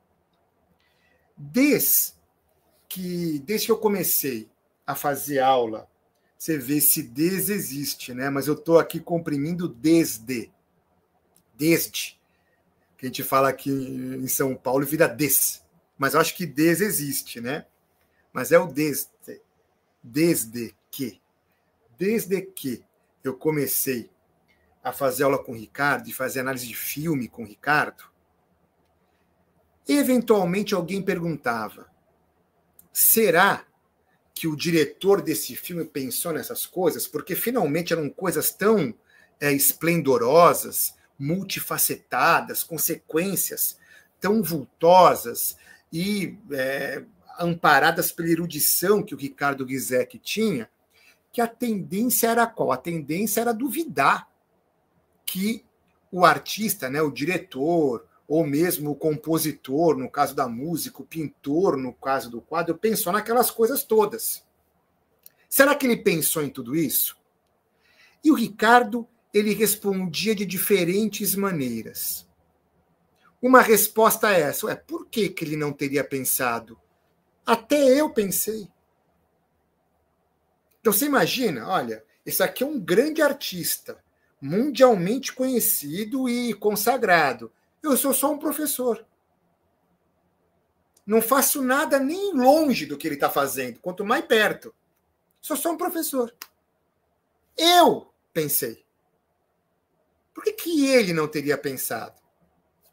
Desde que eu comecei a fazer aula, você vê se existe, né? Mas eu estou aqui comprimindo desde. Que a gente fala aqui em São Paulo vira des. Mas eu acho que existe, né? Mas é o desde. Desde que eu comecei a fazer aula com o Ricardo e fazer análise de filme com o Ricardo, eventualmente alguém perguntava: será que o diretor desse filme pensou nessas coisas? Porque finalmente eram coisas tão esplendorosas, multifacetadas, consequências tão vultosas e amparadas pela erudição que o Ricardo Ghizek tinha, que a tendência era qual? A tendência era duvidar que o artista, né, o diretor, ou mesmo o compositor, no caso da música, o pintor, no caso do quadro, pensou naquelas coisas todas. Será que ele pensou em tudo isso? E o Ricardo, ele respondia de diferentes maneiras. Uma resposta é essa, por que ele não teria pensado? Até eu pensei. Então você imagina, olha, esse aqui é um grande artista, mundialmente conhecido e consagrado. Eu sou só um professor. Não faço nada nem longe do que ele está fazendo, quanto mais perto. Sou só um professor. Eu pensei. Por que ele não teria pensado?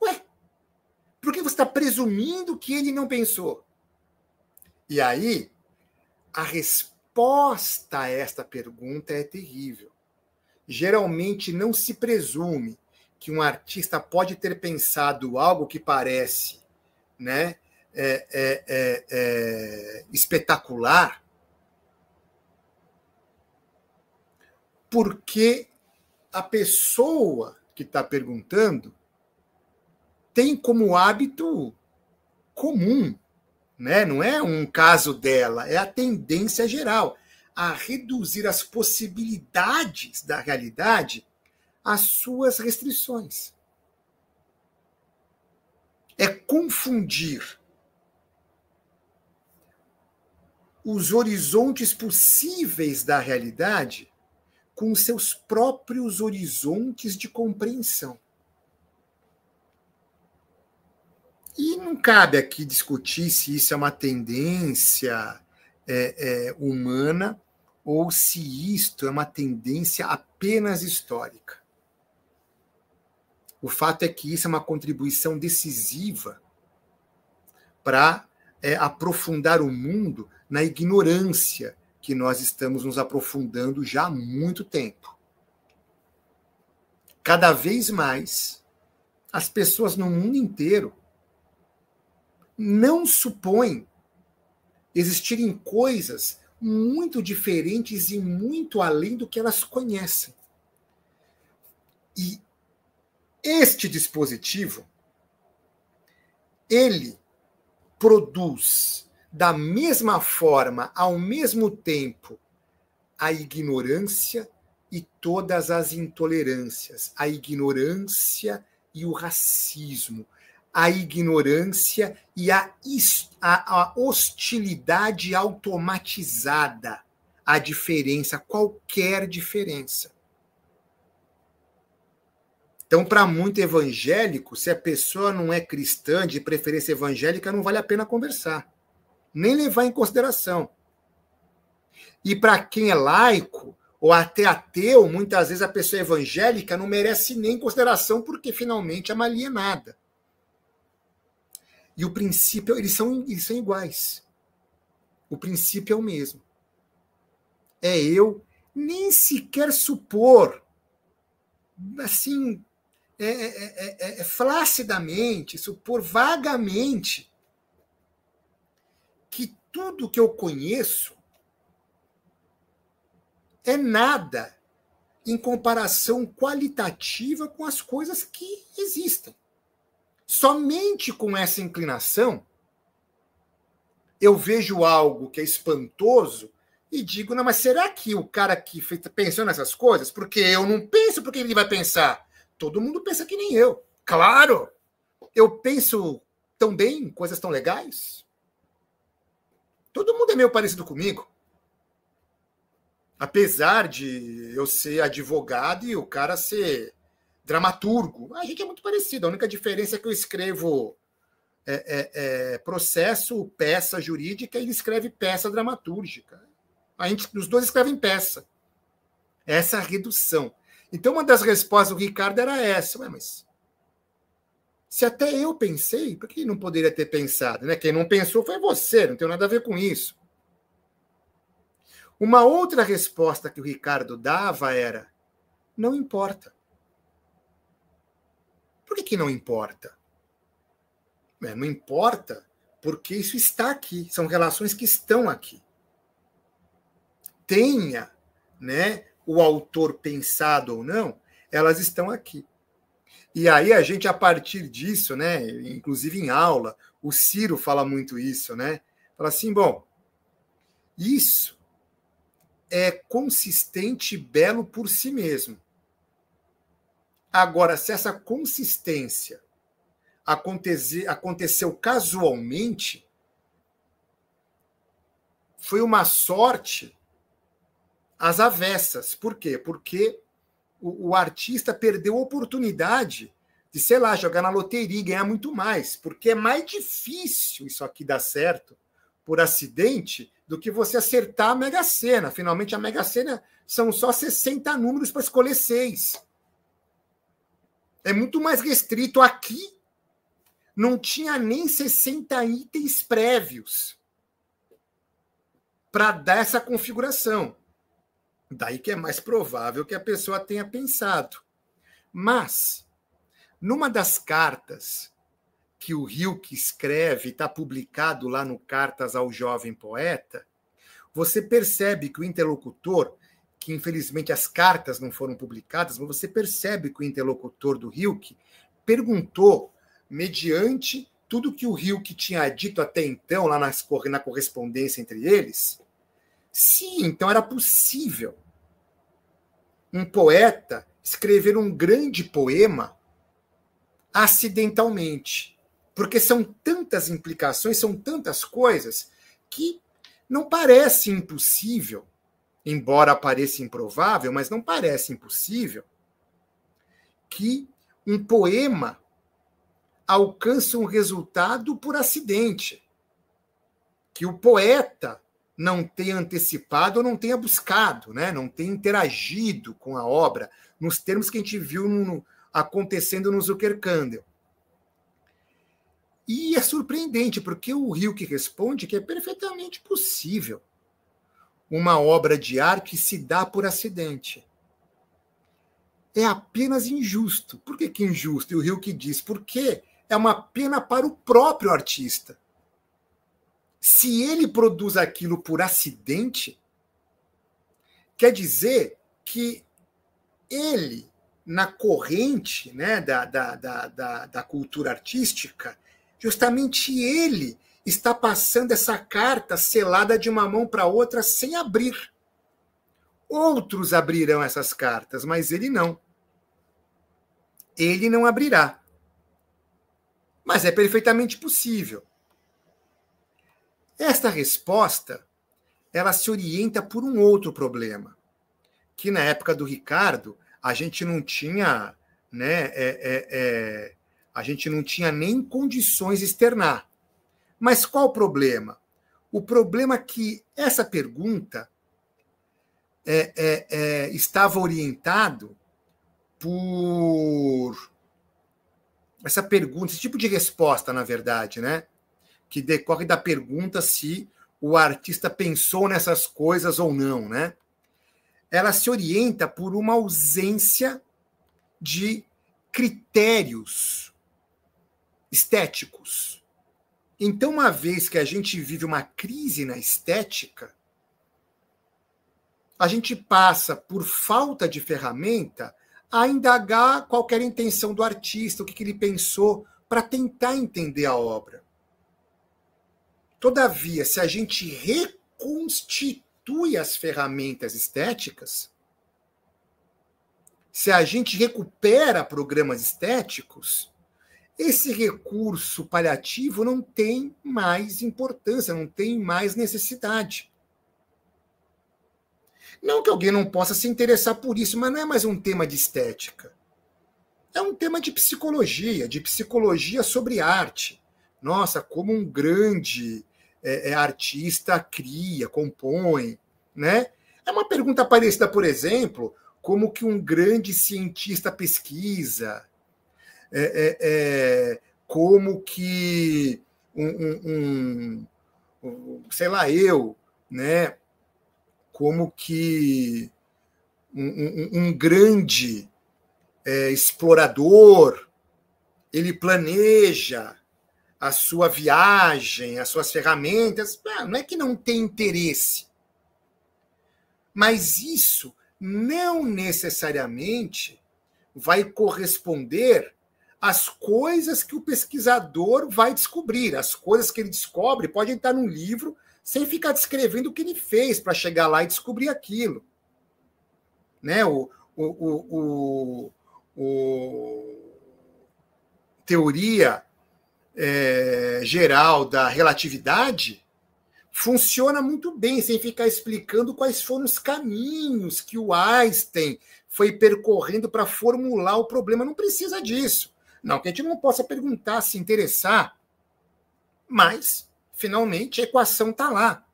Ué, por que você está presumindo que ele não pensou? E aí, a resposta a esta pergunta é terrível. Geralmente não se presume que um artista pode ter pensado algo que parece, né, espetacular, porque a pessoa que está perguntando tem como hábito comum, né? Não é um caso dela, é a tendência geral a reduzir as possibilidades da realidade às suas restrições. É confundir os horizontes possíveis da realidade com seus próprios horizontes de compreensão. E não cabe aqui discutir se isso é uma tendência humana ou se isto é uma tendência apenas histórica. O fato é que isso é uma contribuição decisiva para aprofundar o mundo na ignorância que nós estamos nos aprofundando já há muito tempo. Cada vez mais, as pessoas no mundo inteiro não supõem existirem coisas muito diferentes e muito além do que elas conhecem. E este dispositivo, ele produz da mesma forma, ao mesmo tempo, a ignorância e todas as intolerâncias, a ignorância e o racismo, a ignorância e a hostilidade automatizada, a diferença, qualquer diferença. Então, para muito evangélico, se a pessoa não é cristã, de preferência evangélica, não vale a pena conversar, nem levar em consideração. E para quem é laico, ou até ateu, muitas vezes a pessoa evangélica não merece nem consideração, porque finalmente é uma alienada. E o princípio, eles são iguais. O princípio é o mesmo. É eu nem sequer supor, assim, flacidamente, supor vagamente que tudo que eu conheço é nada em comparação qualitativa com as coisas que existem. Somente com essa inclinação, eu vejo algo que é espantoso e digo, não, mas será que o cara que pensou nessas coisas? Porque eu não penso, porque ele vai pensar. Todo mundo pensa que nem eu. Claro! Eu penso tão bem, coisas tão legais. Todo mundo é meio parecido comigo. Apesar de eu ser advogado e o cara ser dramaturgo, a gente é muito parecido. A única diferença é que eu escrevo processo, peça jurídica, e ele escreve peça dramatúrgica. Os dois escrevem peça. Essa é a redução. Então, uma das respostas do Ricardo era essa. Mas se até eu pensei, por que não poderia ter pensado? Né? Quem não pensou foi você, não tem nada a ver com isso. Uma outra resposta que o Ricardo dava era: não importa. Por que não importa? Não importa porque isso está aqui, são relações que estão aqui. Tenha, né, o autor pensado ou não, elas estão aqui. E aí a gente, a partir disso, né, inclusive em aula, o Ciro fala muito isso, né? Fala assim, bom, isso é consistente e belo por si mesmo. Agora, se essa consistência aconteceu casualmente, foi uma sorte às avessas. Por quê? Porque o artista perdeu a oportunidade de, sei lá, jogar na loteria e ganhar muito mais, porque é mais difícil isso aqui dar certo por acidente do que você acertar a Mega Sena. Finalmente, a Mega Sena são só 60 números para escolher 6. É muito mais restrito. Aqui não tinha nem 60 itens prévios para dar essa configuração. Daí que é mais provável que a pessoa tenha pensado. Mas, numa das cartas que o Rilke escreve, está publicado lá no Cartas ao Jovem Poeta, você percebe que o interlocutor, que infelizmente as cartas não foram publicadas, mas você percebe que o interlocutor do Rilke perguntou, mediante tudo que o Rilke tinha dito até então, lá na correspondência entre eles, se então era possível um poeta escrever um grande poema acidentalmente. Porque são tantas implicações, são tantas coisas, que não parece impossível, embora pareça improvável, mas não parece impossível, que um poema alcance um resultado por acidente. Que o poeta não tenha antecipado ou não tenha buscado, né? Não tenha interagido com a obra, nos termos que a gente viu acontecendo no Zuckerkandel. E é surpreendente, porque o Rilke responde que é perfeitamente possível uma obra de arte que se dá por acidente. É apenas injusto. Por que injusto? E o Rilke diz, porque é uma pena para o próprio artista. Se ele produz aquilo por acidente, quer dizer que ele, na corrente, né, da cultura artística, justamente ele está passando essa carta selada de uma mão para outra sem abrir. Outros abrirão essas cartas, mas ele não. Ele não abrirá. Mas é perfeitamente possível. Esta resposta, ela se orienta por um outro problema, que na época do Ricardo, a gente não tinha, né, a gente não tinha nem condições de externar. Mas qual o problema? O problema é que essa pergunta estava orientado por essa pergunta, esse tipo de resposta, na verdade, né? Que decorre da pergunta se o artista pensou nessas coisas ou não, né? Ela se orienta por uma ausência de critérios estéticos. Então, uma vez que a gente vive uma crise na estética, a gente passa, por falta de ferramenta, a indagar qualquer intenção do artista, o que ele pensou, para tentar entender a obra. Todavia, se a gente reconstitui as ferramentas estéticas, se a gente recupera programas estéticos, esse recurso paliativo não tem mais importância, não tem mais necessidade. Não que alguém não possa se interessar por isso, mas não é mais um tema de estética. É um tema de psicologia sobre arte. Nossa, como um grande artista cria, compõe, né? É uma pergunta parecida, por exemplo, como que um grande cientista pesquisa, como que sei lá, né? Como que um grande explorador, ele planeja a sua viagem, as suas ferramentas. Não é que não tem interesse, mas isso não necessariamente vai corresponder às coisas que o pesquisador vai descobrir. As coisas que ele descobre podem estar num livro, sem ficar descrevendo o que ele fez para chegar lá e descobrir aquilo. Né? Teoria geral da relatividade funciona muito bem, sem ficar explicando quais foram os caminhos que o Einstein foi percorrendo para formular o problema. Não precisa disso. Não que a gente não possa perguntar, se interessar, mas, finalmente, a equação está lá.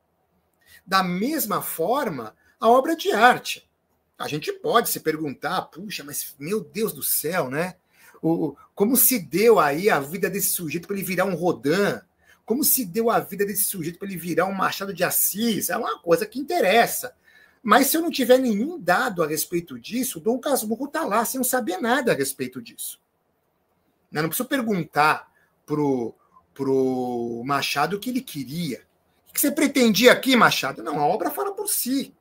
Da mesma forma, a obra de arte. A gente pode se perguntar, puxa, mas, meu Deus do céu, né? Como se deu aí a vida desse sujeito para ele virar um Rodin? Como se deu a vida desse sujeito para ele virar um Machado de Assis? É uma coisa que interessa. Mas se eu não tiver nenhum dado a respeito disso, o Dom Casmurro está lá sem saber nada a respeito disso. Eu não preciso perguntar pro Machado o que ele queria. O que você pretendia aqui, Machado? Não, a obra fala por si.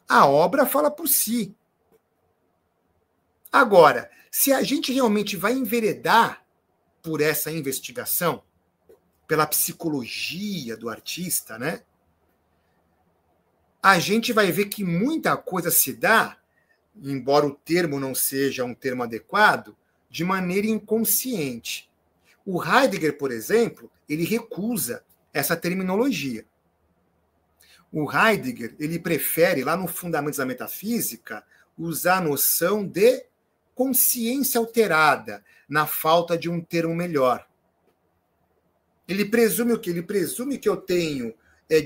A obra fala por si. Agora, se a gente realmente vai enveredar por essa investigação, pela psicologia do artista, né? A gente vai ver que muita coisa se dá, embora o termo não seja um termo adequado, de maneira inconsciente. O Heidegger, por exemplo, ele recusa essa terminologia. O Heidegger, ele prefere, lá no Fundamentos da Metafísica, usar a noção de consciência alterada, na falta de um termo melhor. Ele presume o quê? Ele presume que eu tenho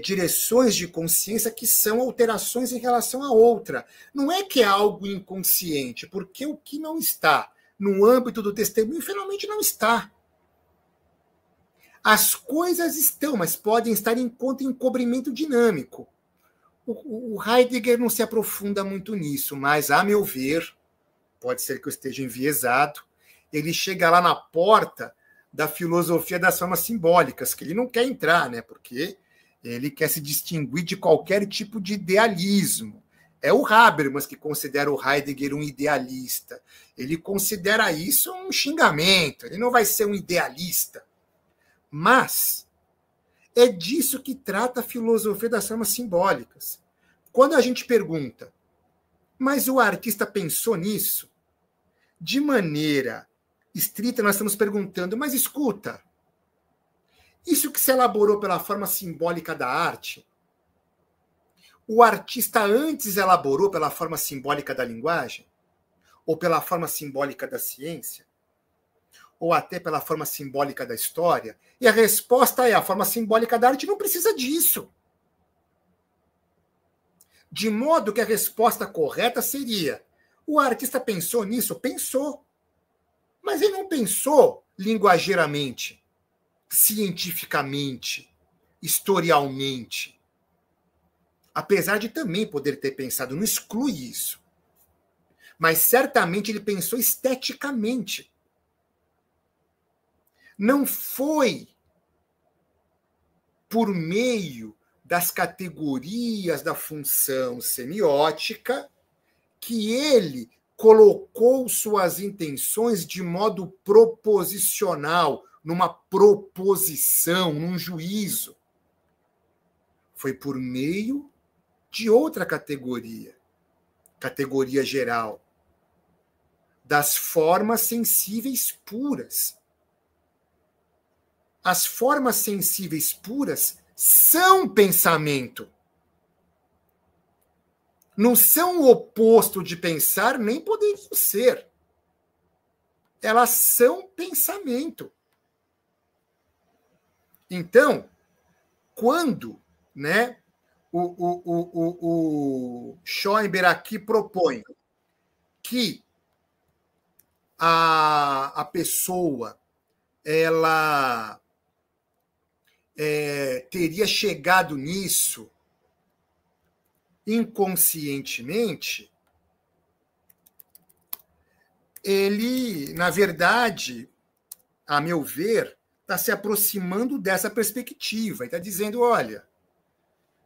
direções de consciência que são alterações em relação à outra. Não é que é algo inconsciente, porque o que não está no âmbito do testemunho, finalmente não está. As coisas estão, mas podem estar em encobrimento dinâmico. O Heidegger não se aprofunda muito nisso, mas, a meu ver, pode ser que eu esteja enviesado, ele chega lá na porta da filosofia das formas simbólicas, que ele não quer entrar, né? Porque ele quer se distinguir de qualquer tipo de idealismo. É o Habermas que considera o Heidegger um idealista. Ele considera isso um xingamento, ele não vai ser um idealista. Mas é disso que trata a filosofia das formas simbólicas. Quando a gente pergunta, mas o artista pensou nisso? De maneira estrita, nós estamos perguntando, mas escuta, isso que se elaborou pela forma simbólica da arte, o artista antes elaborou pela forma simbólica da linguagem? Ou pela forma simbólica da ciência? Ou até pela forma simbólica da história? E a resposta é: a forma simbólica da arte não precisa disso. De modo que a resposta correta seria: o artista pensou nisso? Pensou. Mas ele não pensou linguageiramente, cientificamente, historialmente. Apesar de também poder ter pensado, não exclui isso. Mas certamente ele pensou esteticamente. Não foi por meio das categorias da função semiótica que ele colocou suas intenções de modo proposicional, numa proposição, num juízo. Foi por meio de outra categoria geral, das formas sensíveis puras. As formas sensíveis puras são pensamento. Não são o oposto de pensar, nem poderiam ser. Elas são pensamento. Então, quando, né, o Schoenberg aqui propõe que a pessoa ela teria chegado nisso inconscientemente, ele, na verdade, a meu ver, está se aproximando dessa perspectiva e está dizendo: olha,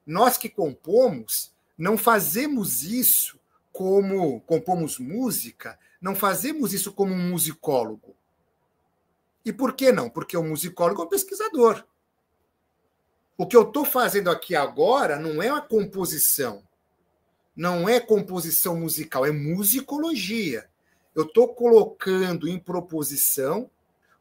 nós que compomos, não fazemos isso como compomos música, não fazemos isso como um musicólogo. E por que não? Porque o musicólogo é um pesquisador. O que eu estou fazendo aqui agora não é uma composição, não é composição musical, é musicologia. Eu estou colocando em proposição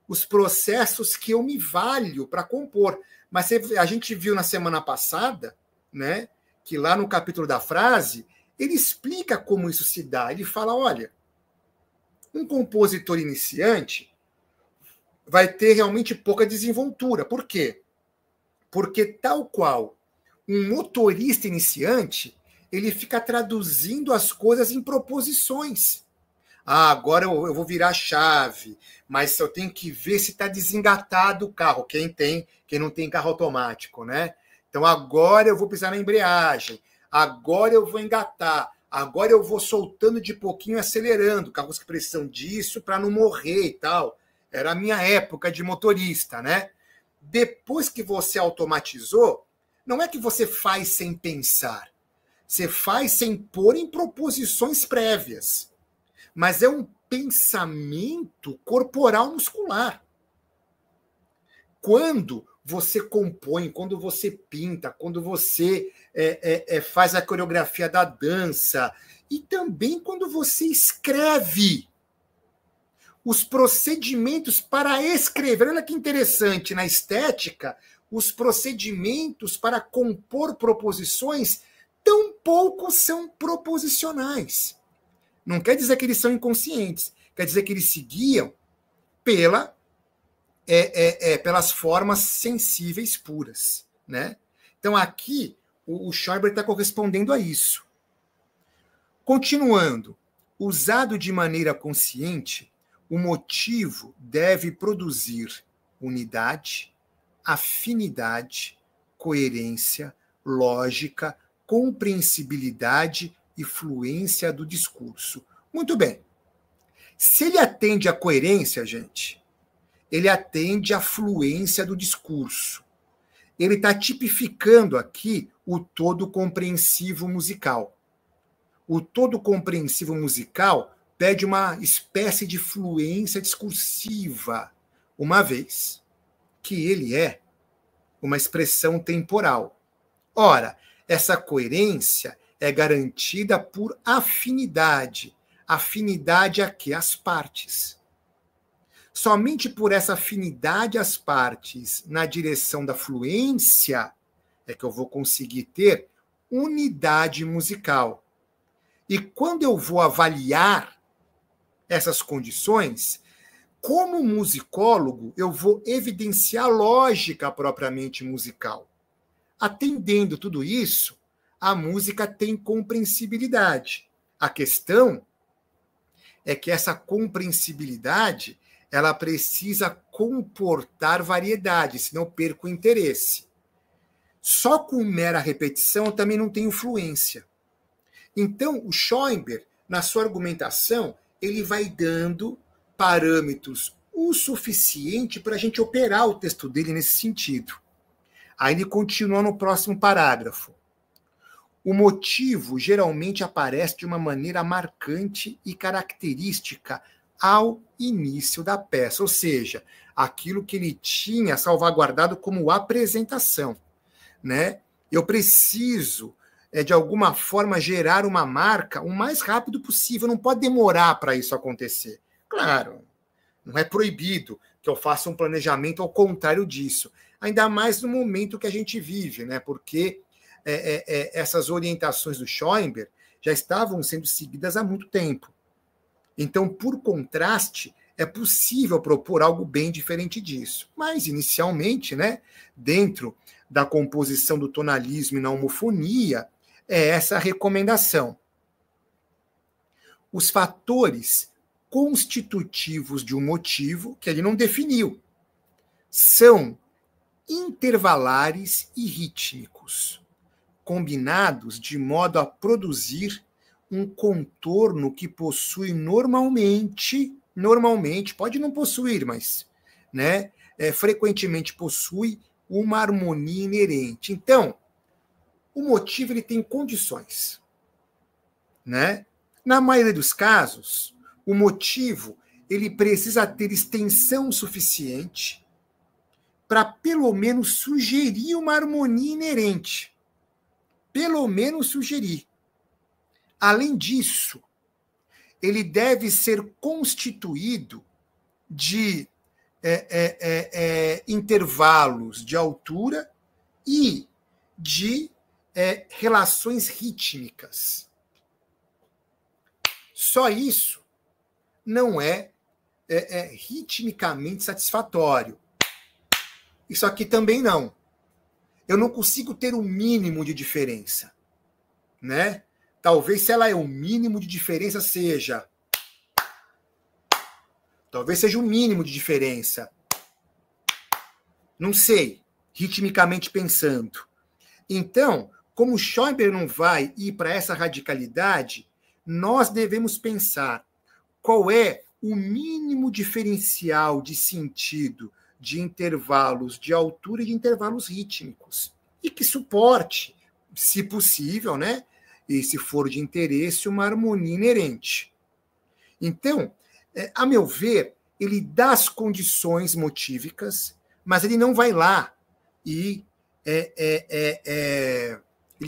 os processos que eu me valho para compor. Mas a gente viu na semana passada, né, que lá no capítulo da frase, ele explica como isso se dá. Ele fala, olha, um compositor iniciante vai ter realmente pouca desenvoltura. Por quê? Porque tal qual um motorista iniciante, ele fica traduzindo as coisas em proposições. Ah, agora eu vou virar a chave, mas eu tenho que ver se está desengatado o carro. Quem não tem carro automático, né? Então agora eu vou pisar na embreagem, agora eu vou engatar, agora eu vou soltando de pouquinho e acelerando, carros que precisam disso para não morrer e tal. Era a minha época de motorista, né? Depois que você automatizou, não é que você faz sem pensar, você faz sem pôr em proposições prévias. Mas é um pensamento corporal muscular. Quando você compõe, quando você pinta, quando você faz a coreografia da dança, e também quando você escreve. Os procedimentos para escrever, olha que interessante, na estética, os procedimentos para compor proposições tampouco são proposicionais. Não quer dizer que eles são inconscientes, quer dizer que eles seguiam pelas formas sensíveis puras, né? Então aqui o Schoenberg está correspondendo a isso. Continuando, usado de maneira consciente, o motivo deve produzir unidade, afinidade, coerência, lógica, compreensibilidade e fluência do discurso. Muito bem. Se ele atende à coerência, gente, ele atende à fluência do discurso. Ele está tipificando aqui o todo compreensivo musical. O todo compreensivo musical pede uma espécie de fluência discursiva, uma vez que ele é uma expressão temporal. Ora, essa coerência é garantida por afinidade. Afinidade a quê? Às partes. Somente por essa afinidade às partes na direção da fluência é que eu vou conseguir ter unidade musical. E quando eu vou avaliar essas condições, como musicólogo, eu vou evidenciar a lógica propriamente musical. Atendendo tudo isso, a música tem compreensibilidade. A questão é que essa compreensibilidade ela precisa comportar variedade, senão eu perco o interesse. Só com mera repetição eu também não tenho fluência. Então, o Schoenberg, na sua argumentação, ele vai dando parâmetros o suficiente para a gente operar o texto dele nesse sentido. Aí ele continua no próximo parágrafo. O motivo geralmente aparece de uma maneira marcante e característica ao início da peça, ou seja, aquilo que ele tinha salvaguardado como apresentação, né? Eu preciso, de alguma forma, gerar uma marca o mais rápido possível, não pode demorar para isso acontecer. Claro, não é proibido que eu faça um planejamento ao contrário disso, ainda mais no momento que a gente vive, né? Porque essas orientações do Schoenberg já estavam sendo seguidas há muito tempo. Então, por contraste, é possível propor algo bem diferente disso. Mas, inicialmente, né, dentro da composição do tonalismo e na homofonia, é essa a recomendação. Os fatores constitutivos de um motivo, que ele não definiu, são intervalares e rítmicos, combinados de modo a produzir um contorno que possui normalmente, pode não possuir, mas né, frequentemente possui uma harmonia inerente. Então, o motivo ele tem condições. Né? Na maioria dos casos, o motivo ele precisa ter extensão suficiente para pelo menos sugerir uma harmonia inerente. Pelo menos sugerir. Além disso, ele deve ser constituído de intervalos de altura e de relações rítmicas. Só isso não é ritmicamente satisfatório. Isso aqui também não. Eu não consigo ter um mínimo de diferença, né? Talvez, se ela é o mínimo de diferença, seja. Talvez seja o mínimo de diferença. Não sei, ritmicamente pensando. Então, como Schoenberg não vai ir para essa radicalidade, nós devemos pensar qual é o mínimo diferencial de sentido de intervalos de altura e de intervalos rítmicos, e que suporte, se possível, né, e se for de interesse, uma harmonia inerente. Então, a meu ver, ele dá as condições motívicas, mas ele não vai lá e ele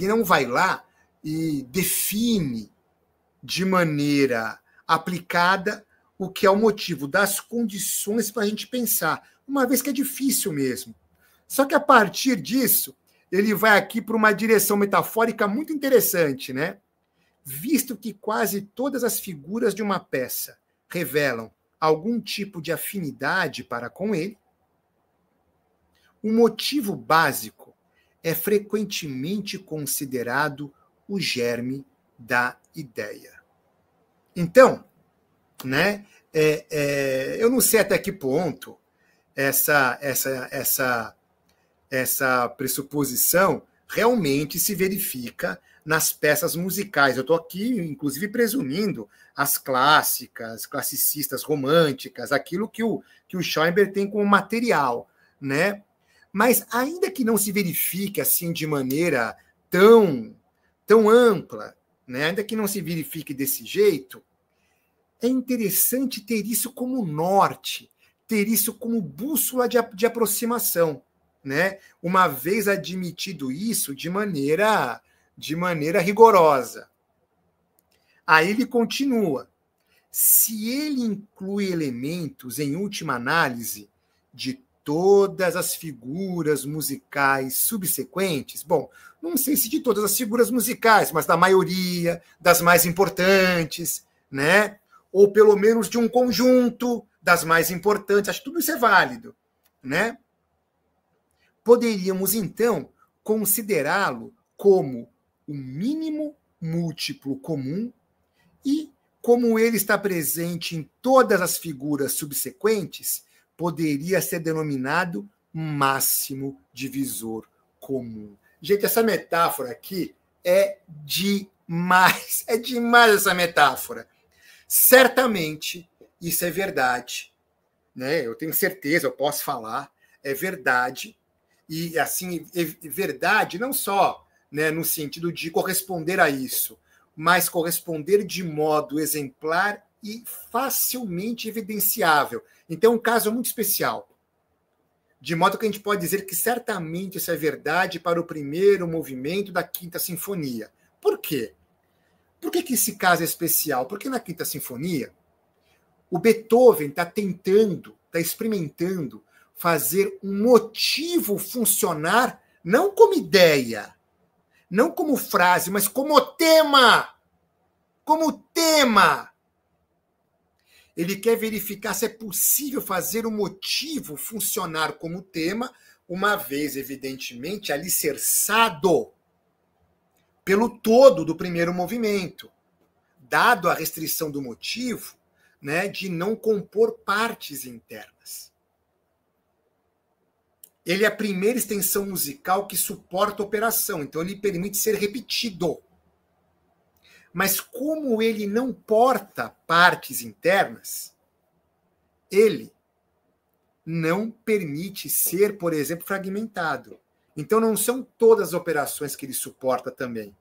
não vai lá e define de maneira aplicada o que é o motivo, das condições para a gente pensar, uma vez que é difícil mesmo. Só que a partir disso, ele vai aqui para uma direção metafórica muito interessante, né? Visto que quase todas as figuras de uma peça revelam algum tipo de afinidade para com ele, o motivo básico é frequentemente considerado o germe da ideia. Então, né, eu não sei até que ponto essa pressuposição realmente se verifica nas peças musicais. Eu estou aqui, inclusive, presumindo as clássicas, classicistas românticas, aquilo que o Schoenberg tem como material, né? Mas, ainda que não se verifique assim de maneira tão ampla, né? Ainda que não se verifique desse jeito, é interessante ter isso como norte, ter isso como bússola de aproximação, né? Uma vez admitido isso de maneira rigorosa. Aí ele continua. Se ele inclui elementos, em última análise, de todas as figuras musicais subsequentes, bom, não sei se de todas as figuras musicais, mas da maioria, das mais importantes, né? Ou pelo menos de um conjunto das mais importantes, acho que tudo isso é válido, né? Poderíamos, então, considerá-lo como o mínimo múltiplo comum e, como ele está presente em todas as figuras subsequentes, poderia ser denominado máximo divisor comum. Gente, essa metáfora aqui é demais essa metáfora. Certamente isso é verdade, né? Eu tenho certeza, eu posso falar, é verdade. E, assim, verdade não só, né, no sentido de corresponder a isso, mas corresponder de modo exemplar e facilmente evidenciável. Então, é um caso muito especial. De modo que a gente pode dizer que certamente isso é verdade para o primeiro movimento da Quinta Sinfonia. Por quê? Por que esse caso é especial? Porque na Quinta Sinfonia, o Beethoven está experimentando fazer um motivo funcionar não como ideia, não como frase, mas como tema. Como tema. Ele quer verificar se é possível fazer o motivo funcionar como tema, uma vez, evidentemente, alicerçado pelo todo do primeiro movimento, dado a restrição do motivo, né, de não compor partes internas. Ele é a primeira extensão musical que suporta a operação, então ele permite ser repetido. Mas como ele não porta partes internas, ele não permite ser, por exemplo, fragmentado. Então não são todas as operações que ele suporta também.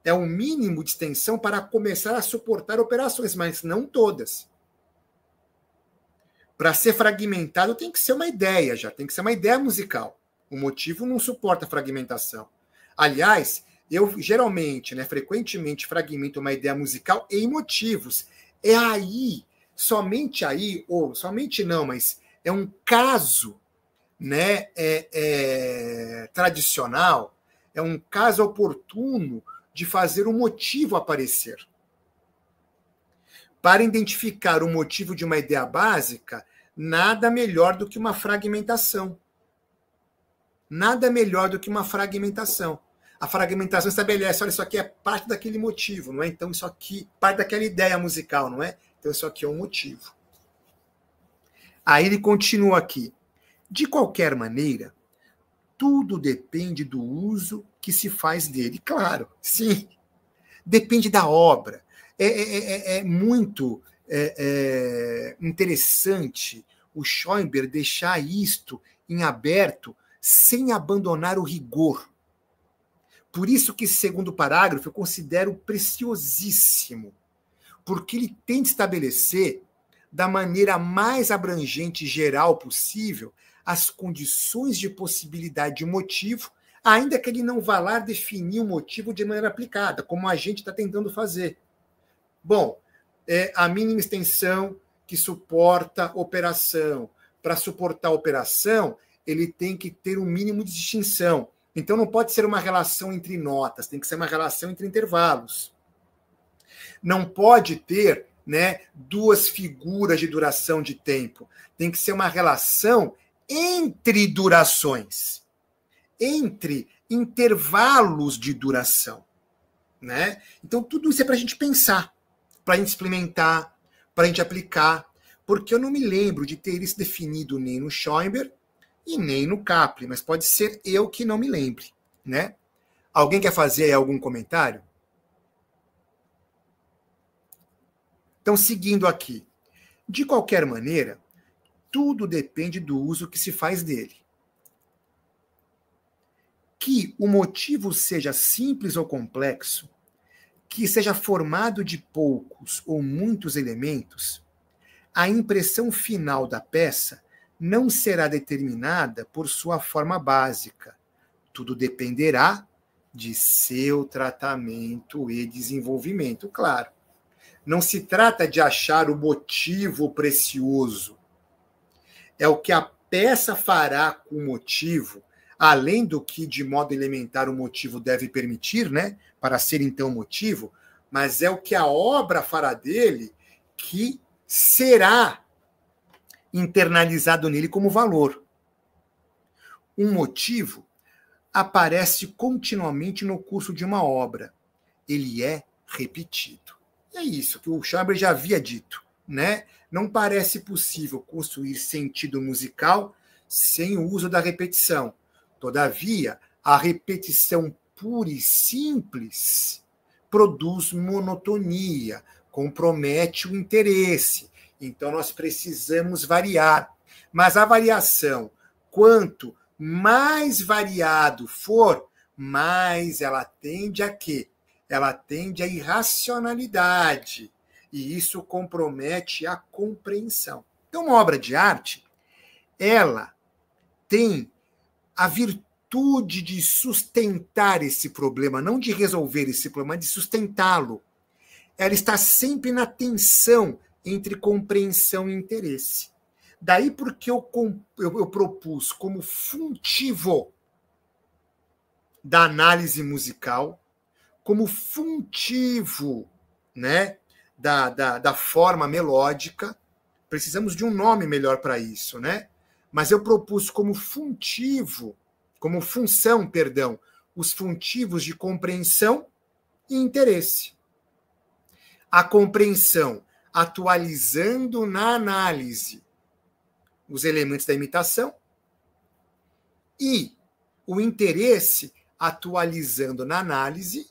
É um mínimo de extensão para começar a suportar operações, mas não todas. Para ser fragmentado tem que ser uma ideia já, tem que ser uma ideia musical. O motivo não suporta fragmentação. Aliás, eu geralmente, né, frequentemente fragmento uma ideia musical em motivos. É aí, somente aí, ou somente não, mas é um caso, né, tradicional, é um caso oportuno de fazer o motivo aparecer. Para identificar o motivo de uma ideia básica, nada melhor do que uma fragmentação. Nada melhor do que uma fragmentação. A fragmentação estabelece, olha, isso aqui é parte daquele motivo, não é? Então isso aqui, parte daquela ideia musical, não é? Então isso aqui é um motivo. Aí ele continua aqui. De qualquer maneira, tudo depende do uso que se faz dele. Claro, sim. Depende da obra. É muito interessante o Schoenberg deixar isto em aberto sem abandonar o rigor. Por isso que esse segundo parágrafo eu considero preciosíssimo, porque ele tenta estabelecer da maneira mais abrangente e geral possível as condições de possibilidade de motivo, ainda que ele não vá lá definir o motivo de maneira aplicada, como a gente está tentando fazer. Bom, a mínima extensão que suporta operação. Para suportar a operação, ele tem que ter um mínimo de distinção. Então, não pode ser uma relação entre notas, tem que ser uma relação entre intervalos. Não pode ter, né, duas figuras de duração de tempo. Tem que ser uma relação entre durações, entre intervalos de duração. Né? Então, tudo isso é para a gente pensar, para a gente experimentar, para a gente aplicar, porque eu não me lembro de ter isso definido nem no Schoenberg e nem no Capri, mas pode ser eu que não me lembre. Né? Alguém quer fazer algum comentário? Então, seguindo aqui. De qualquer maneira, tudo depende do uso que se faz dele. Que o motivo seja simples ou complexo, que seja formado de poucos ou muitos elementos, a impressão final da peça não será determinada por sua forma básica. Tudo dependerá de seu tratamento e desenvolvimento. Claro, não se trata de achar o motivo precioso. É o que a peça fará com o motivo, além do que, de modo elementar, o motivo deve permitir, né, para ser, então, motivo, mas é o que a obra fará dele que será internalizado nele como valor. Um motivo aparece continuamente no curso de uma obra. Ele é repetido. É isso que o Schoenberg já havia dito, né? Não parece possível construir sentido musical sem o uso da repetição. Todavia, a repetição pura e simples produz monotonia, compromete o interesse. Então, nós precisamos variar. Mas a variação, quanto mais variado for, mais ela tende a quê? Ela tende à irracionalidade. E isso compromete a compreensão. Então, uma obra de arte, ela tem a virtude de sustentar esse problema, não de resolver esse problema, de sustentá-lo. Ela está sempre na tensão entre compreensão e interesse. Daí porque eu propus como funtivo da análise musical, como funtivo, né, da forma melódica. Precisamos de um nome melhor para isso, né? Mas eu propus como funtivo, como função, perdão, os funtivos de compreensão e interesse. A compreensão atualizando na análise os elementos da imitação e o interesse atualizando na análise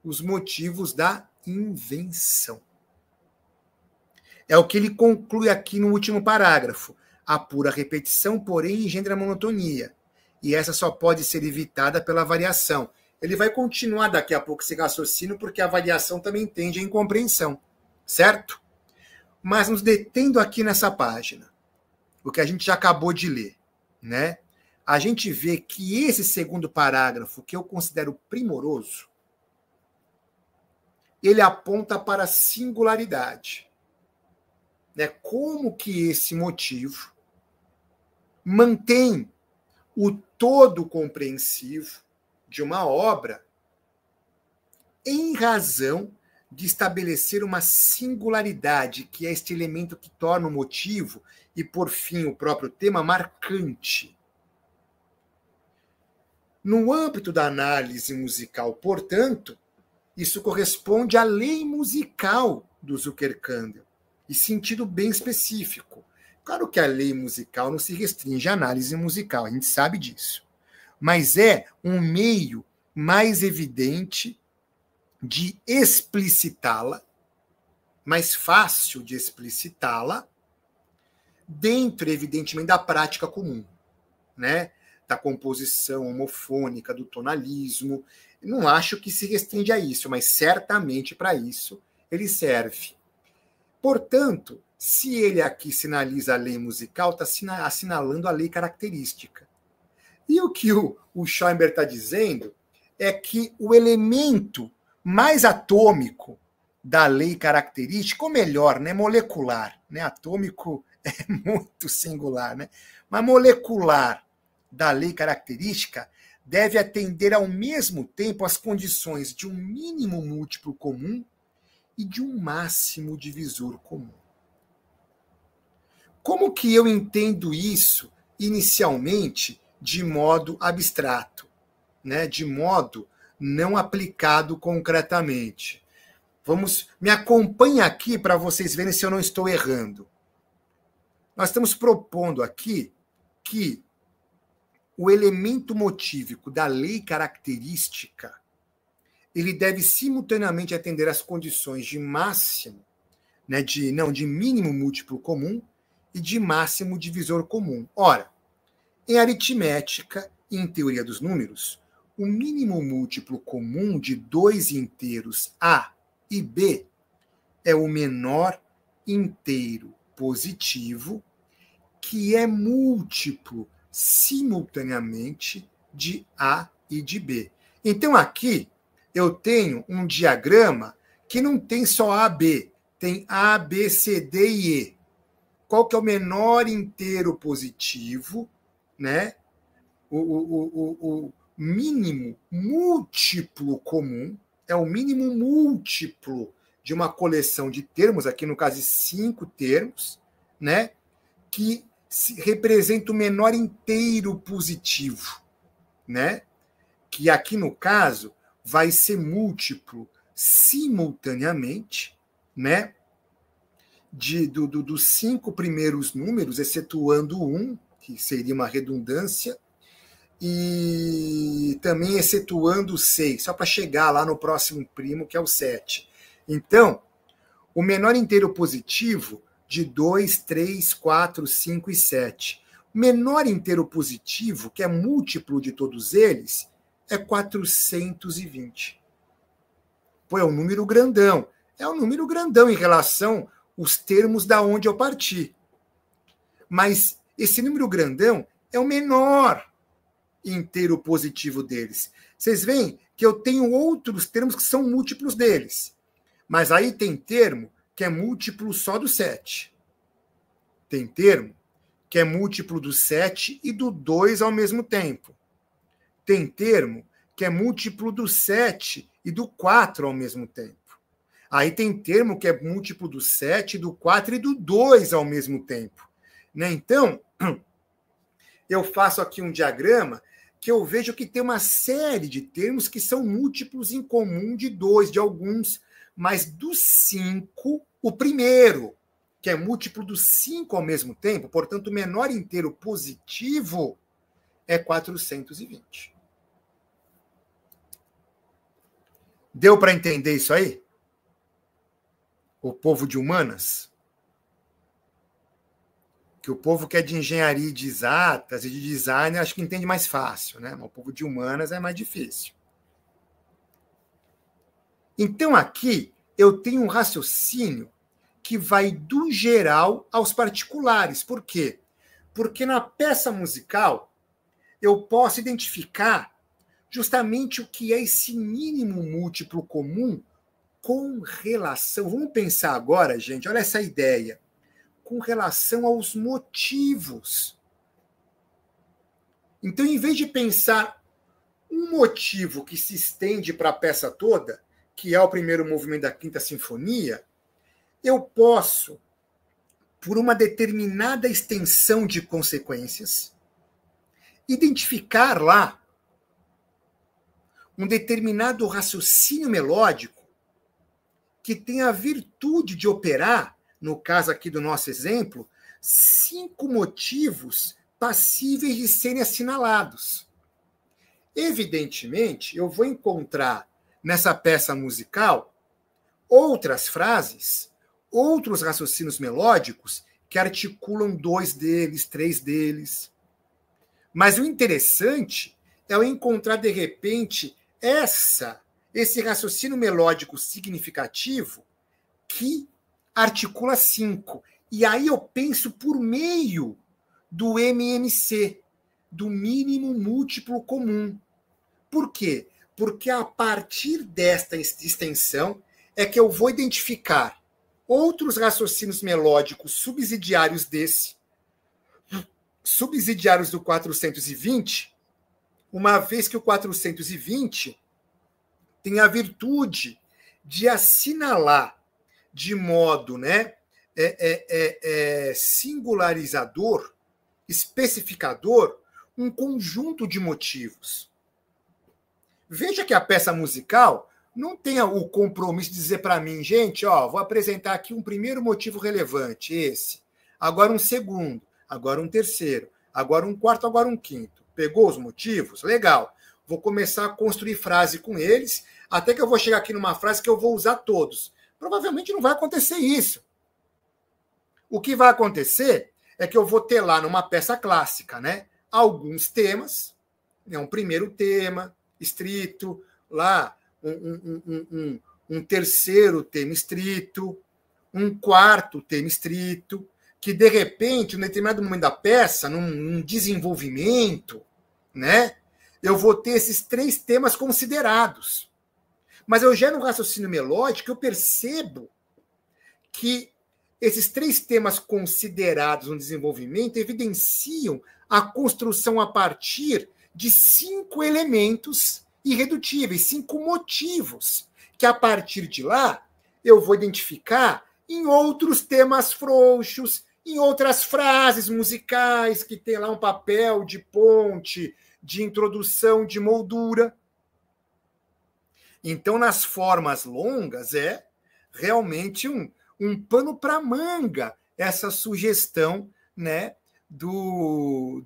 os motivos da invenção. É o que ele conclui aqui no último parágrafo. A pura repetição, porém, engendra monotonia. E essa só pode ser evitada pela variação. Ele vai continuar daqui a pouco esse raciocínio, porque a variação também tende à incompreensão. Certo? Mas nos detendo aqui nessa página, o que a gente já acabou de ler, né? A gente vê que esse segundo parágrafo, que eu considero primoroso, ele aponta para a singularidade. Né? Como que esse motivo mantém o todo compreensivo de uma obra em razão de estabelecer uma singularidade, que é este elemento que torna o motivo e, por fim, o próprio tema marcante. No âmbito da análise musical, portanto, isso corresponde à lei musical do Zuckerkandl, em sentido bem específico. Claro que a lei musical não se restringe à análise musical, a gente sabe disso. Mas é um meio mais evidente de explicitá-la, mais fácil de explicitá-la, dentro, evidentemente, da prática comum, né? Da composição homofônica, do tonalismo. Não acho que se restringe a isso, mas certamente para isso ele serve. Portanto, se ele aqui sinaliza a lei musical, está assinalando a lei característica. E o que o Schoenberg está dizendo é que o elemento mais atômico da lei característica, ou melhor, né, molecular, né, atômico é muito singular, né, mas molecular da lei característica deve atender ao mesmo tempo às condições de um mínimo múltiplo comum e de um máximo divisor comum. Como que eu entendo isso inicialmente de modo abstrato, né, de modo não aplicado concretamente? Me acompanhe aqui para vocês verem se eu não estou errando. Nós estamos propondo aqui que o elemento motívico da lei característica ele deve simultaneamente atender às condições de máximo, né, de mínimo múltiplo comum e de máximo divisor comum. Ora, em aritmética e em teoria dos números, o mínimo múltiplo comum de dois inteiros A e B é o menor inteiro positivo que é múltiplo simultaneamente de A e de B. Então, aqui eu tenho um diagrama que não tem só A, B, tem A, B, C, D e E. Qual que é o menor inteiro positivo, né? O mínimo múltiplo comum é o mínimo múltiplo de uma coleção de termos, aqui no caso 5 termos, né? Que representa o menor inteiro positivo, né? Que aqui no caso vai ser múltiplo simultaneamente, né? Dos 5 primeiros números, excetuando o 1, que seria uma redundância, e também excetuando o 6, só para chegar lá no próximo primo, que é o 7. Então, o menor inteiro positivo de 2, 3, 4, 5 e 7. O menor inteiro positivo, que é múltiplo de todos eles, é 420. Pô, é um número grandão. É um número grandão em relação aos termos da onde eu parti. Mas esse número grandão é o menor inteiro positivo deles. Vocês veem que eu tenho outros termos que são múltiplos deles. Mas aí tem termo que é múltiplo só do 7. Tem termo que é múltiplo do 7 e do 2 ao mesmo tempo. Tem termo que é múltiplo do 7 e do 4 ao mesmo tempo. Aí tem termo que é múltiplo do 7, do 4 e do 2 ao mesmo tempo. Né? Então, eu faço aqui um diagrama que eu vejo que tem uma série de termos que são múltiplos em comum de 2, de alguns, mas do 5, o primeiro, que é múltiplo do 5 ao mesmo tempo, portanto, o menor inteiro positivo é 420. Deu para entender isso aí? O povo de humanas? Que o povo que é de engenharia e de exatas e de design, acho que entende mais fácil, né? Mas o povo de humanas é mais difícil. Então, aqui, eu tenho um raciocínio que vai do geral aos particulares. Por quê? Porque na peça musical eu posso identificar justamente o que é esse mínimo múltiplo comum com relação... Vamos pensar agora, gente, olha essa ideia. Com relação aos motivos. Então, em vez de pensar um motivo que se estende para a peça toda, que é o primeiro movimento da Quinta Sinfonia, eu posso, por uma determinada extensão de consequências, identificar lá um determinado raciocínio melódico que tem a virtude de operar, no caso aqui do nosso exemplo, 5 motivos passíveis de serem assinalados. Evidentemente, eu vou encontrar nessa peça musical outras frases, outros raciocínios melódicos que articulam 2 deles, 3 deles. Mas o interessante é eu encontrar, de repente, esse raciocínio melódico significativo que articula 5. E aí eu penso por meio do MMC, do mínimo múltiplo comum. Por quê? Porque a partir desta extensão é que eu vou identificar outros raciocínios melódicos subsidiários desse, subsidiários do 420, uma vez que o 420 tem a virtude de assinalar de modo, né, singularizador, especificador, um conjunto de motivos. Veja que a peça musical não tem o compromisso de dizer para mim, gente, ó, vou apresentar aqui um primeiro motivo relevante, esse, agora um segundo, agora um terceiro, agora um quarto, agora um quinto. Pegou os motivos? Legal. Vou começar a construir frase com eles, até que eu vou chegar aqui numa frase que eu vou usar todos. Provavelmente não vai acontecer isso. O que vai acontecer é que eu vou ter lá numa peça clássica, né, alguns temas, né, um primeiro tema estrito, lá um terceiro tema estrito, um quarto tema estrito, que de repente, em um determinado momento da peça, num desenvolvimento, né, eu vou ter esses 3 temas considerados. Mas eu gero um raciocínio melódico, eu percebo que esses 3 temas considerados no desenvolvimento evidenciam a construção a partir de 5 elementos irredutíveis, 5 motivos, que a partir de lá eu vou identificar em outros temas frouxos, em outras frases musicais que tem lá um papel de ponte, de introdução, de moldura. Então, nas formas longas, é realmente um pano para manga essa sugestão, né, do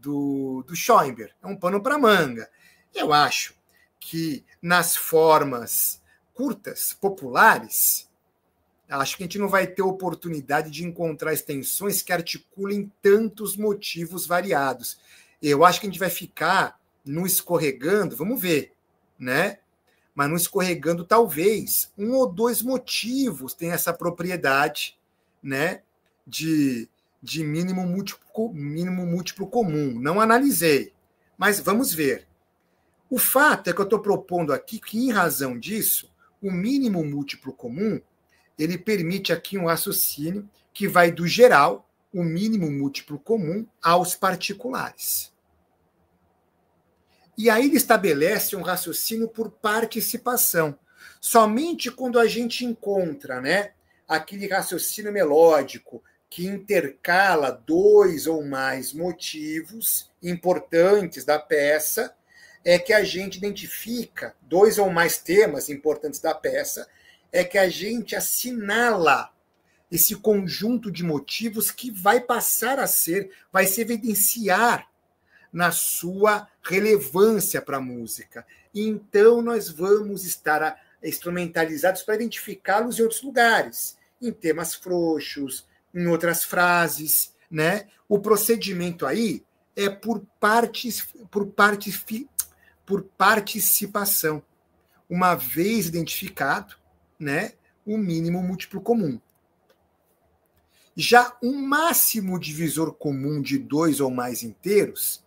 Schoenberg. É um pano para manga. Eu acho que nas formas curtas, populares, acho que a gente não vai ter oportunidade de encontrar extensões que articulem tantos motivos variados. Eu acho que a gente vai ficar no escorregando, vamos ver, né? Mas no escorregando, talvez, 1 ou 2 motivos têm essa propriedade, né, de mínimo múltiplo comum. Não analisei, mas vamos ver. O fato é que eu estou propondo aqui que, em razão disso, o mínimo múltiplo comum ele permite aqui um raciocínio que vai do geral, o mínimo múltiplo comum, aos particulares. E aí ele estabelece um raciocínio por participação. Somente quando a gente encontra, né, aquele raciocínio melódico que intercala 2 ou mais motivos importantes da peça, é que a gente identifica 2 ou mais temas importantes da peça, é que a gente assinala esse conjunto de motivos que vai passar a ser, vai se evidenciar na sua relevância para a música. Então, nós vamos estar instrumentalizados para identificá-los em outros lugares, em temas frouxos, em outras frases, né? O procedimento aí é por participação. Uma vez identificado, né, o mínimo múltiplo comum. Já um máximo divisor comum de 2 ou mais inteiros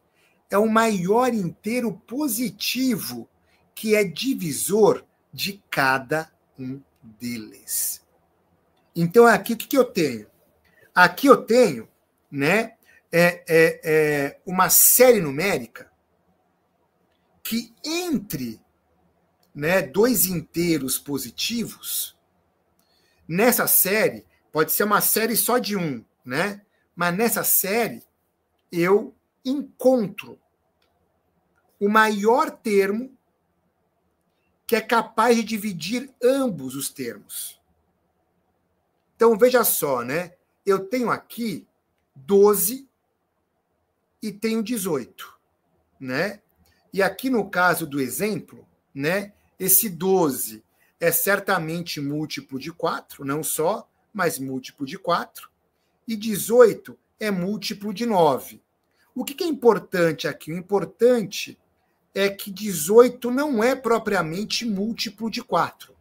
é o maior inteiro positivo, que é divisor de cada um deles. Então, aqui o que eu tenho? Aqui eu tenho, né, uma série numérica que entre, né, 2 inteiros positivos, nessa série, pode ser uma série só de 1, né? Mas nessa série eu encontro o maior termo que é capaz de dividir ambos os termos. Então, veja só, né? Eu tenho aqui 12 e tenho 18, né? E aqui no caso do exemplo, né, esse 12 é certamente múltiplo de 4, não só, mas múltiplo de 4, e 18 é múltiplo de 9. O que é importante aqui? O importante é que 18 não é propriamente múltiplo de 4.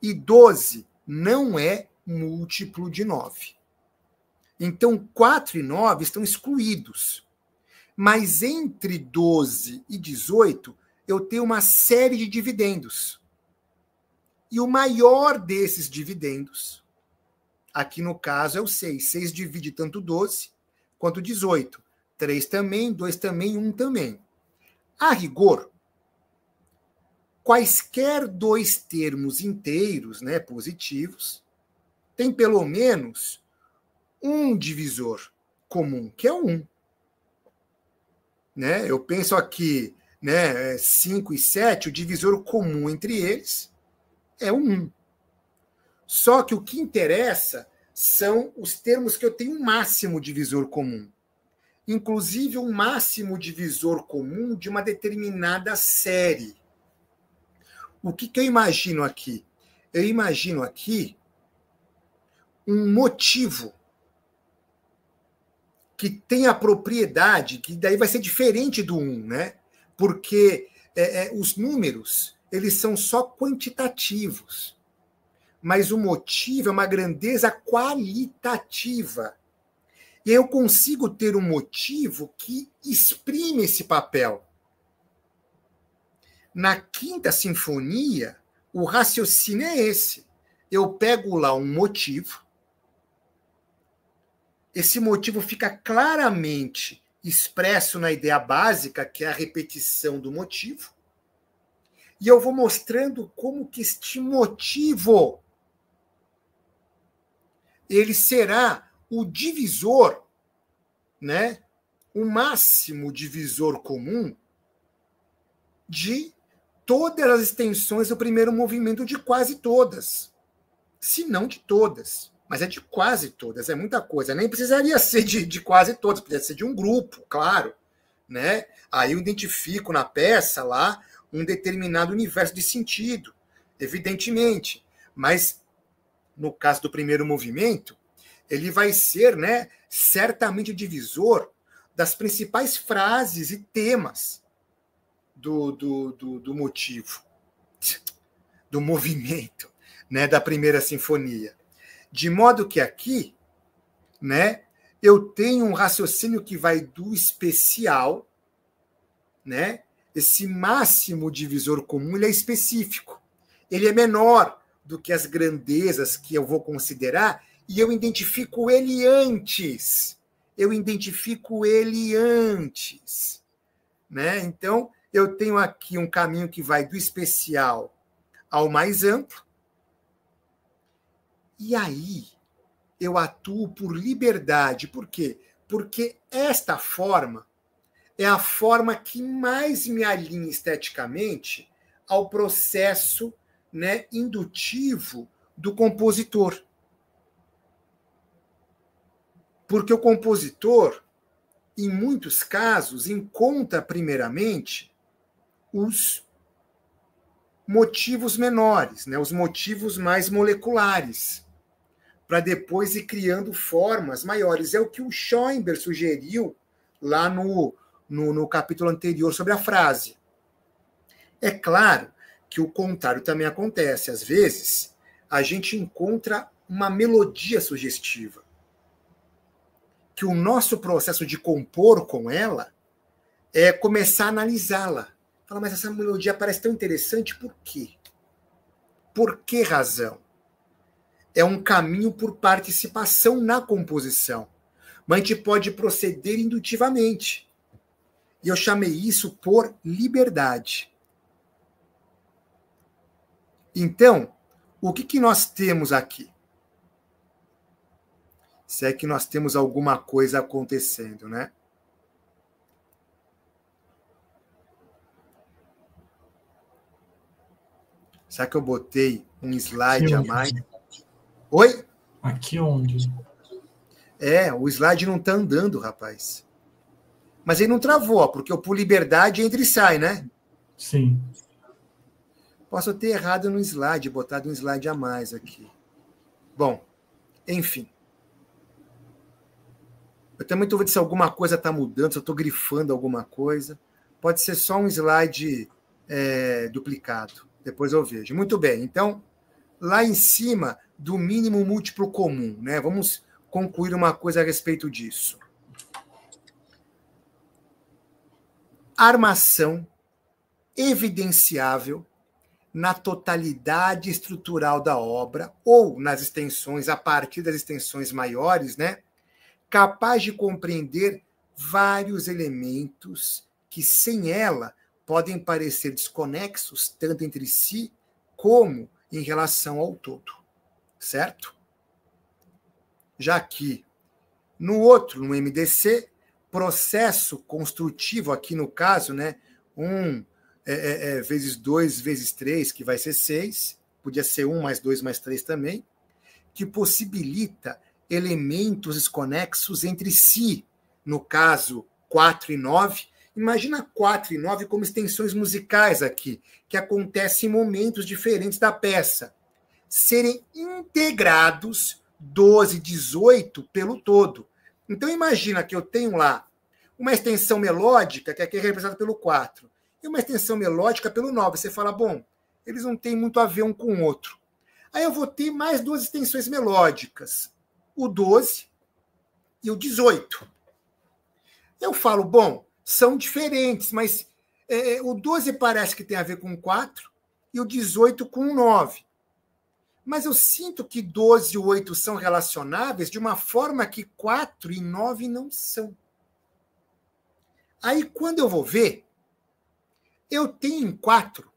E 12 não é múltiplo de 9. Então, 4 e 9 estão excluídos. Mas entre 12 e 18, eu tenho uma série de dividendos. E o maior desses dividendos, aqui no caso, é o 6. 6 divide tanto 12 quanto 18. 3 também, 2 também, 1 também. A rigor, quaisquer 2 termos inteiros, né, positivos, tem pelo menos um divisor comum, que é o 1. Né? Eu penso aqui, né, 5 e 7, o divisor comum entre eles é o 1. Só que o que interessa são os termos que eu tenho um máximo divisor comum. Inclusive um máximo divisor comum de uma determinada série. O que eu imagino aqui? Eu imagino aqui um motivo que tem a propriedade, que daí vai ser diferente do 1, né? Porque os números, eles são só quantitativos. Mas o motivo é uma grandeza qualitativa. E eu consigo ter um motivo que exprime esse papel. Na Quinta Sinfonia, o raciocínio é esse. Eu pego lá um motivo, esse motivo fica claramente expresso na ideia básica, que é a repetição do motivo, e eu vou mostrando como que este motivo ele será o divisor, né, o máximo divisor comum de todas as extensões do primeiro movimento, de quase todas, se não de todas. Mas é de quase todas, é muita coisa. Nem precisaria ser de quase todas, poderia ser de um grupo, claro. Né? Aí eu identifico na peça lá um determinado universo de sentido, evidentemente. Mas, no caso do primeiro movimento, ele vai ser, né, certamente o divisor das principais frases e temas do motivo, do movimento, né, da primeira sinfonia. De modo que aqui, né, eu tenho um raciocínio que vai do especial, né? Esse máximo divisor comum, ele é específico. Ele é menor do que as grandezas que eu vou considerar, e eu identifico ele antes. Né? Então, eu tenho aqui um caminho que vai do especial ao mais amplo, e aí eu atuo por liberdade. Por quê? Porque esta forma é a forma que mais me alinha esteticamente ao processo, né, indutivo do compositor. Porque o compositor, em muitos casos, encontra primeiramente os motivos menores, né, os motivos mais moleculares, para depois ir criando formas maiores. É o que o Schoenberg sugeriu lá no capítulo anterior sobre a frase. É claro que o contrário também acontece. Às vezes, a gente encontra uma melodia sugestiva. Que o nosso processo de compor com ela é começar a analisá-la. Fala, mas essa melodia parece tão interessante, por quê? Por que razão? É um caminho por participação na composição. Mas a gente pode proceder indutivamente. E eu chamei isso por liberdade. Então, o que nós temos aqui? Se é que nós temos alguma coisa acontecendo, né? Será que eu botei um slide a mais? Oi? Aqui onde? O slide não tá andando, rapaz. Mas ele não travou, ó, porque eu por liberdade entra e sai, né? Sim. Posso ter errado no slide, botado um slide a mais aqui. Bom, enfim. Eu também estou vendo se alguma coisa está mudando, se eu estou grifando alguma coisa. Pode ser só um slide duplicado. Depois eu vejo. Muito bem. Então, lá em cima do mínimo múltiplo comum, né? Vamos concluir uma coisa a respeito disso. Armação evidenciável na totalidade estrutural da obra ou nas extensões, a partir das extensões maiores, né? Capaz de compreender vários elementos que, sem ela, podem parecer desconexos tanto entre si como em relação ao todo. Certo? Já aqui, no outro, no MDC, processo construtivo, aqui no caso, né? 1 vezes 2 vezes 3, que vai ser 6, podia ser 1 mais 2 mais 3 também, que possibilita elementos desconexos entre si, no caso 4 e 9. Imagina 4 e 9 como extensões musicais aqui, que acontecem em momentos diferentes da peça, serem integrados 12 e 18 pelo todo. Então imagina que eu tenho lá uma extensão melódica, que aqui é representada pelo 4, e uma extensão melódica pelo 9. Você fala, bom, eles não têm muito a ver um com o outro. Aí eu vou ter mais duas extensões melódicas, o 12 e o 18. Eu falo, bom, são diferentes, mas o 12 parece que tem a ver com o 4 e o 18 com o 9. Mas eu sinto que 12 e 8 são relacionáveis de uma forma que 4 e 9 não são. Aí, quando eu vou ver, eu tenho em 4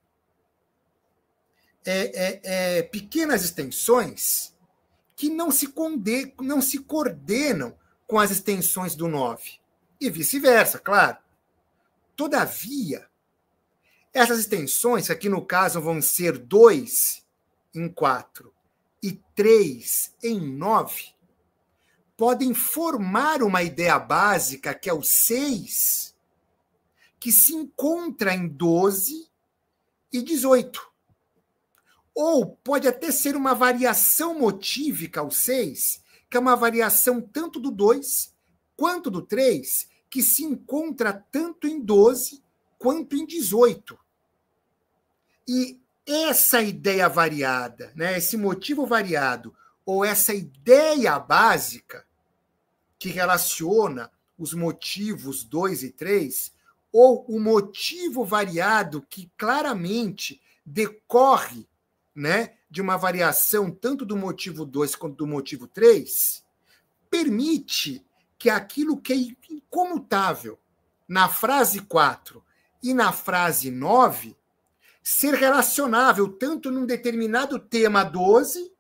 pequenas extensões que não se coordenam com as extensões do 9. E vice-versa, claro. Todavia, essas extensões, que aqui no caso vão ser 2 em 4 e 3 em 9, podem formar uma ideia básica, que é o 6, que se encontra em 12 e 18. Ou pode até ser uma variação motívica, o 6, que é uma variação tanto do 2 quanto do 3, que se encontra tanto em 12 quanto em 18. E essa ideia variada, né, esse motivo variado, ou essa ideia básica que relaciona os motivos 2 e 3, ou o motivo variado que claramente decorre, né, de uma variação tanto do motivo 2 quanto do motivo 3, permite que aquilo que é incomutável na frase 4 e na frase 9 ser relacionável tanto num determinado tema 12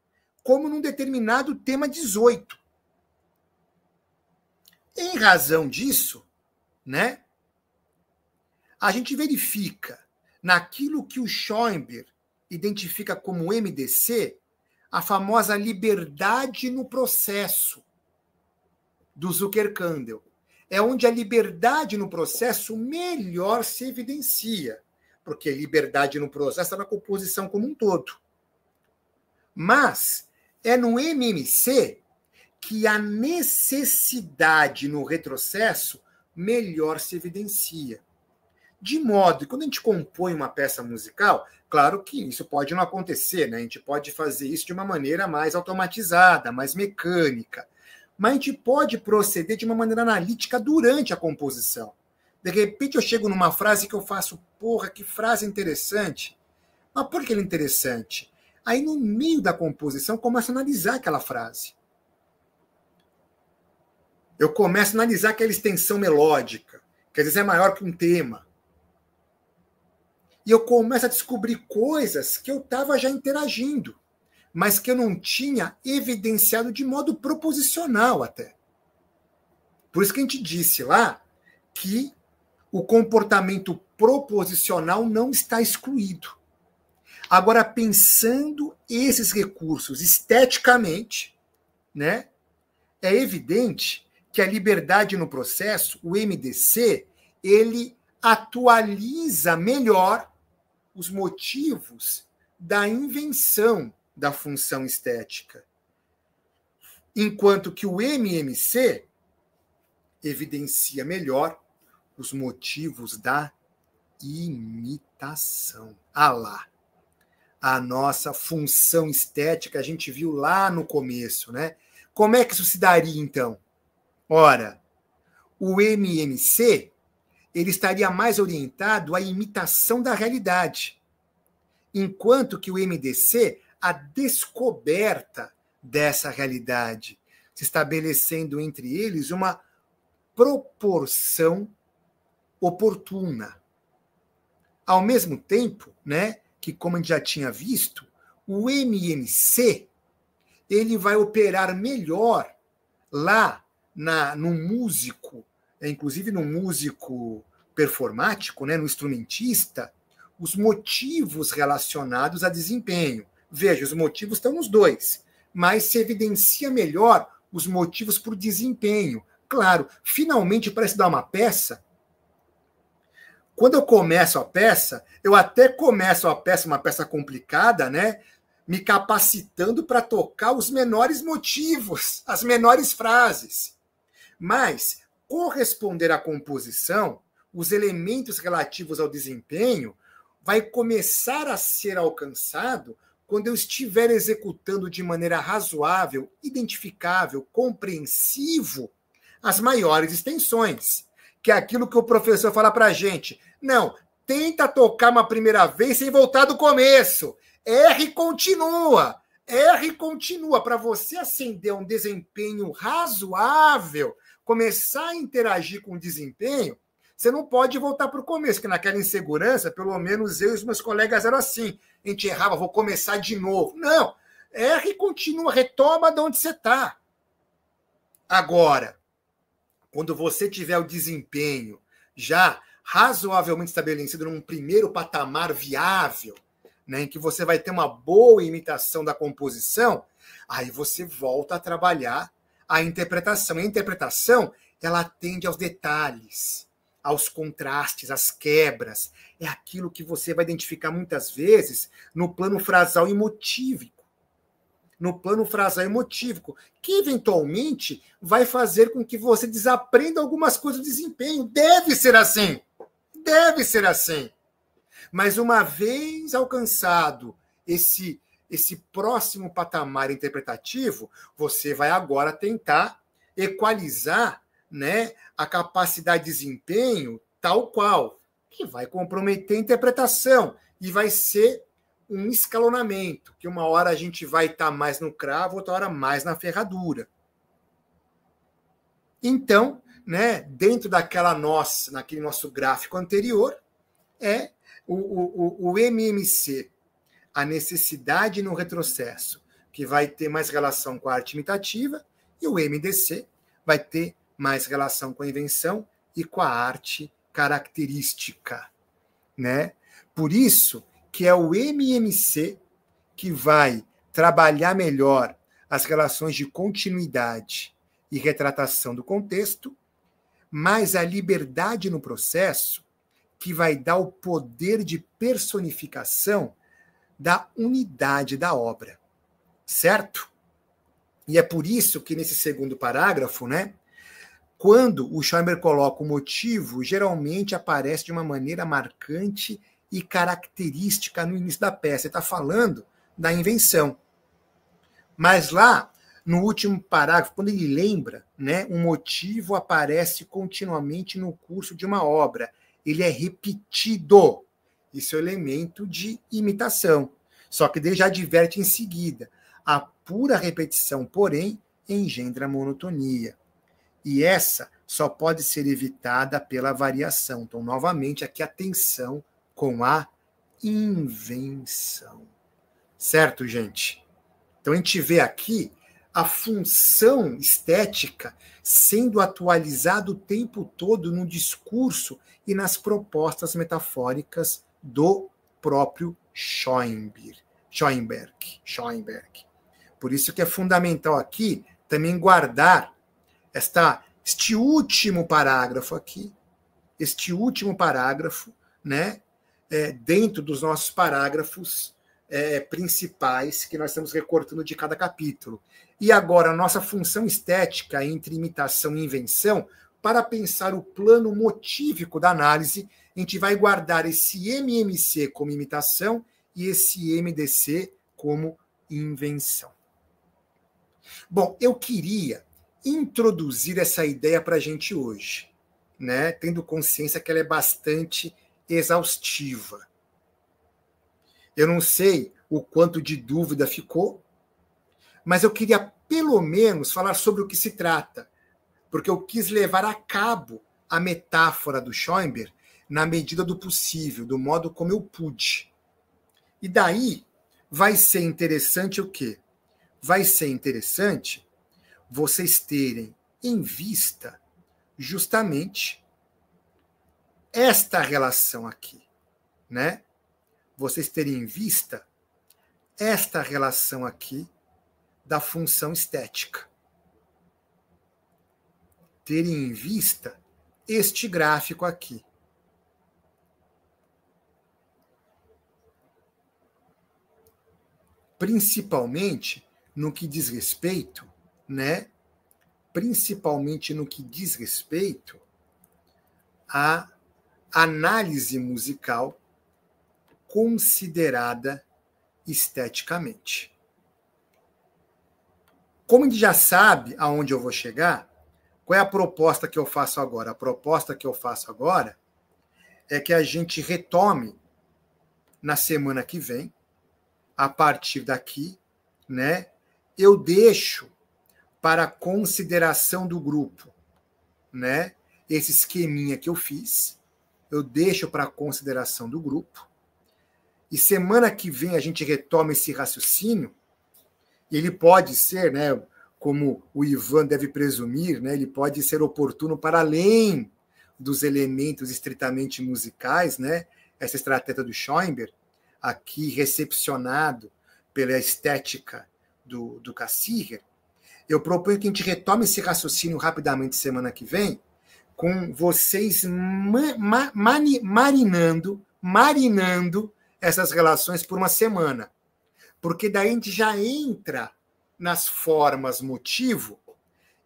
como num determinado tema 18. Em razão disso, né, a gente verifica naquilo que o Schoenberg identifica como MDC a famosa liberdade no processo do Zucker-Kandel. É onde a liberdade no processo melhor se evidencia, porque a liberdade no processo está na composição como um todo. Mas é no MMC que a necessidade no retrocesso melhor se evidencia. De modo que quando a gente compõe uma peça musical, Claro que isso pode não acontecer, né? A gente pode fazer isso de uma maneira mais automatizada, mais mecânica. Mas a gente pode proceder de uma maneira analítica durante a composição. De repente eu chego numa frase que eu faço, porra, que frase interessante. Mas por que ela é interessante? Aí no meio da composição eu começo a analisar aquela frase. Eu começo a analisar aquela extensão melódica, que às vezes é maior que um tema. E eu começo a descobrir coisas que eu estava já interagindo, mas que eu não tinha evidenciado de modo proposicional até. Por isso que a gente disse lá que o comportamento proposicional não está excluído. Agora, pensando esses recursos esteticamente, né, é evidente que a liberdade no processo, o MDC, ele atualiza melhor os motivos da invenção da função estética. Enquanto que o MMC evidencia melhor os motivos da imitação. Ah lá, a nossa função estética, a gente viu lá no começo, né? Como é que isso se daria, então? Ora, o MMC ele estaria mais orientado à imitação da realidade, enquanto que o MDC, a descoberta dessa realidade, se estabelecendo entre eles uma proporção oportuna. Ao mesmo tempo, né, que como a gente já tinha visto, o MMC ele vai operar melhor lá no músico, inclusive no músico performático, né, no instrumentista, os motivos relacionados a desempenho. Veja, os motivos estão nos dois, mas se evidencia melhor os motivos por desempenho. Claro, finalmente, para estudar uma peça, quando eu começo a peça, eu até começo a peça, uma peça complicada, né, me capacitando para tocar os menores motivos, as menores frases. Mas corresponder à composição, os elementos relativos ao desempenho, vai começar a ser alcançado quando eu estiver executando de maneira razoável, identificável, compreensivo, as maiores extensões, que é aquilo que o professor fala para a gente. Não, tenta tocar uma primeira vez sem voltar do começo. R continua. R continua. Para você acender um desempenho razoável, começar a interagir com o desempenho, você não pode voltar para o começo, porque naquela insegurança, pelo menos eu e os meus colegas eram assim. A gente errava, vou começar de novo. Não, R continua, retoma de onde você está. Agora, quando você tiver o desempenho já razoavelmente estabelecido num primeiro patamar viável, né, em que você vai ter uma boa imitação da composição, aí você volta a trabalhar a interpretação. E a interpretação, ela atende aos detalhes, aos contrastes, às quebras. É aquilo que você vai identificar muitas vezes no plano frasal e motívico. No plano frasal e motívico, que eventualmente vai fazer com que você desaprenda algumas coisas do desempenho. Deve ser assim. Deve ser assim. Mas uma vez alcançado esse próximo patamar interpretativo, você vai agora tentar equalizar, né, a capacidade de desempenho tal qual, que vai comprometer a interpretação e vai ser um escalonamento, que uma hora a gente vai estar mais no cravo, outra hora mais na ferradura. Então, né, dentro naquele nosso gráfico anterior, é o MMC, a necessidade no retrocesso, que vai ter mais relação com a arte imitativa, e o MDC vai ter mais relação com a invenção e com a arte característica, né? Por isso que é o MMC que vai trabalhar melhor as relações de continuidade e retratação do contexto, mas a liberdade no processo que vai dar o poder de personificação da unidade da obra, certo? E é por isso que nesse segundo parágrafo, né, quando o Schoenberg coloca o motivo, geralmente aparece de uma maneira marcante e característica no início da peça. Ele está falando da invenção. Mas lá, no último parágrafo, quando ele lembra, né, um motivo aparece continuamente no curso de uma obra. Ele é repetido. Isso é um elemento de imitação. Só que ele já adverte em seguida. A pura repetição, porém, engendra monotonia. E essa só pode ser evitada pela variação. Então, novamente, aqui atenção com a invenção. Certo, gente? Então, a gente vê aqui a função estética sendo atualizada o tempo todo no discurso e nas propostas metafóricas do próprio Schoenberg. Por isso que é fundamental aqui também guardar este último parágrafo aqui, né, dentro dos nossos parágrafos principais que nós estamos recortando de cada capítulo. E agora, a nossa função estética entre imitação e invenção, para pensar o plano motívico da análise, a gente vai guardar esse MMC como imitação e esse MDC como invenção. Bom, eu queria introduzir essa ideia para a gente hoje, né? Tendo consciência que ela é bastante exaustiva. Eu não sei o quanto de dúvida ficou, mas eu queria pelo menos falar sobre o que se trata, porque eu quis levar a cabo a metáfora do Schoenberg na medida do possível, do modo como eu pude. E daí vai ser interessante o quê? Vai ser interessante vocês terem em vista justamente esta relação aqui, né? Vocês terem em vista esta relação aqui da função estética. Terem em vista este gráfico aqui. Principalmente no que diz respeito, né? Principalmente no que diz respeito à análise musical considerada esteticamente. Como a gente já sabe aonde eu vou chegar, qual é a proposta que eu faço agora? A proposta que eu faço agora é que a gente retome na semana que vem, a partir daqui, né? Eu deixo para consideração do grupo, né? Esse esqueminha que eu fiz, eu deixo para consideração do grupo. E semana que vem a gente retoma esse raciocínio. Ele pode ser, né, como o Ivan deve presumir, né, ele pode ser oportuno para além dos elementos estritamente musicais, né? Essa estratégia do Schoenberg, aqui recepcionado pela estética do Cassirer. Eu proponho que a gente retome esse raciocínio rapidamente semana que vem, com vocês marinando essas relações por uma semana. Porque daí a gente já entra nas formas motivo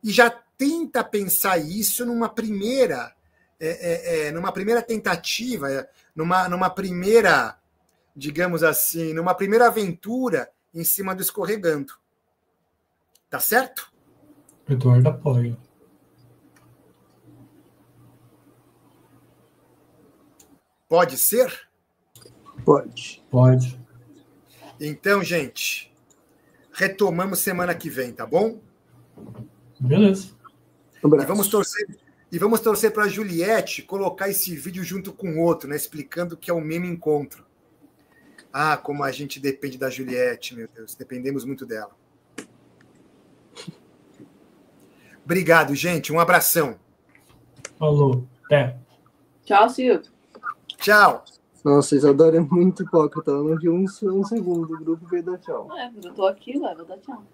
e já tenta pensar isso numa primeira tentativa, numa primeira, digamos assim, numa primeira aventura em cima do escorregando. Tá certo? Eduardo apoia. Pode ser? Pode. Pode. Então, gente, retomamos semana que vem, tá bom? Beleza. E vamos torcer para a Juliette colocar esse vídeo junto com o outro, né, explicando que é o mesmo encontro. Ah, como a gente depende da Juliette, meu Deus, dependemos muito dela. Obrigado, gente. Um abração. Falou. Até. Tchau, Silvio. Tchau. Nossa, Isadora é muito hipócrita. Ela não viu um segundo. O grupo veio dar tchau. Eu tô aqui, vou dar tchau.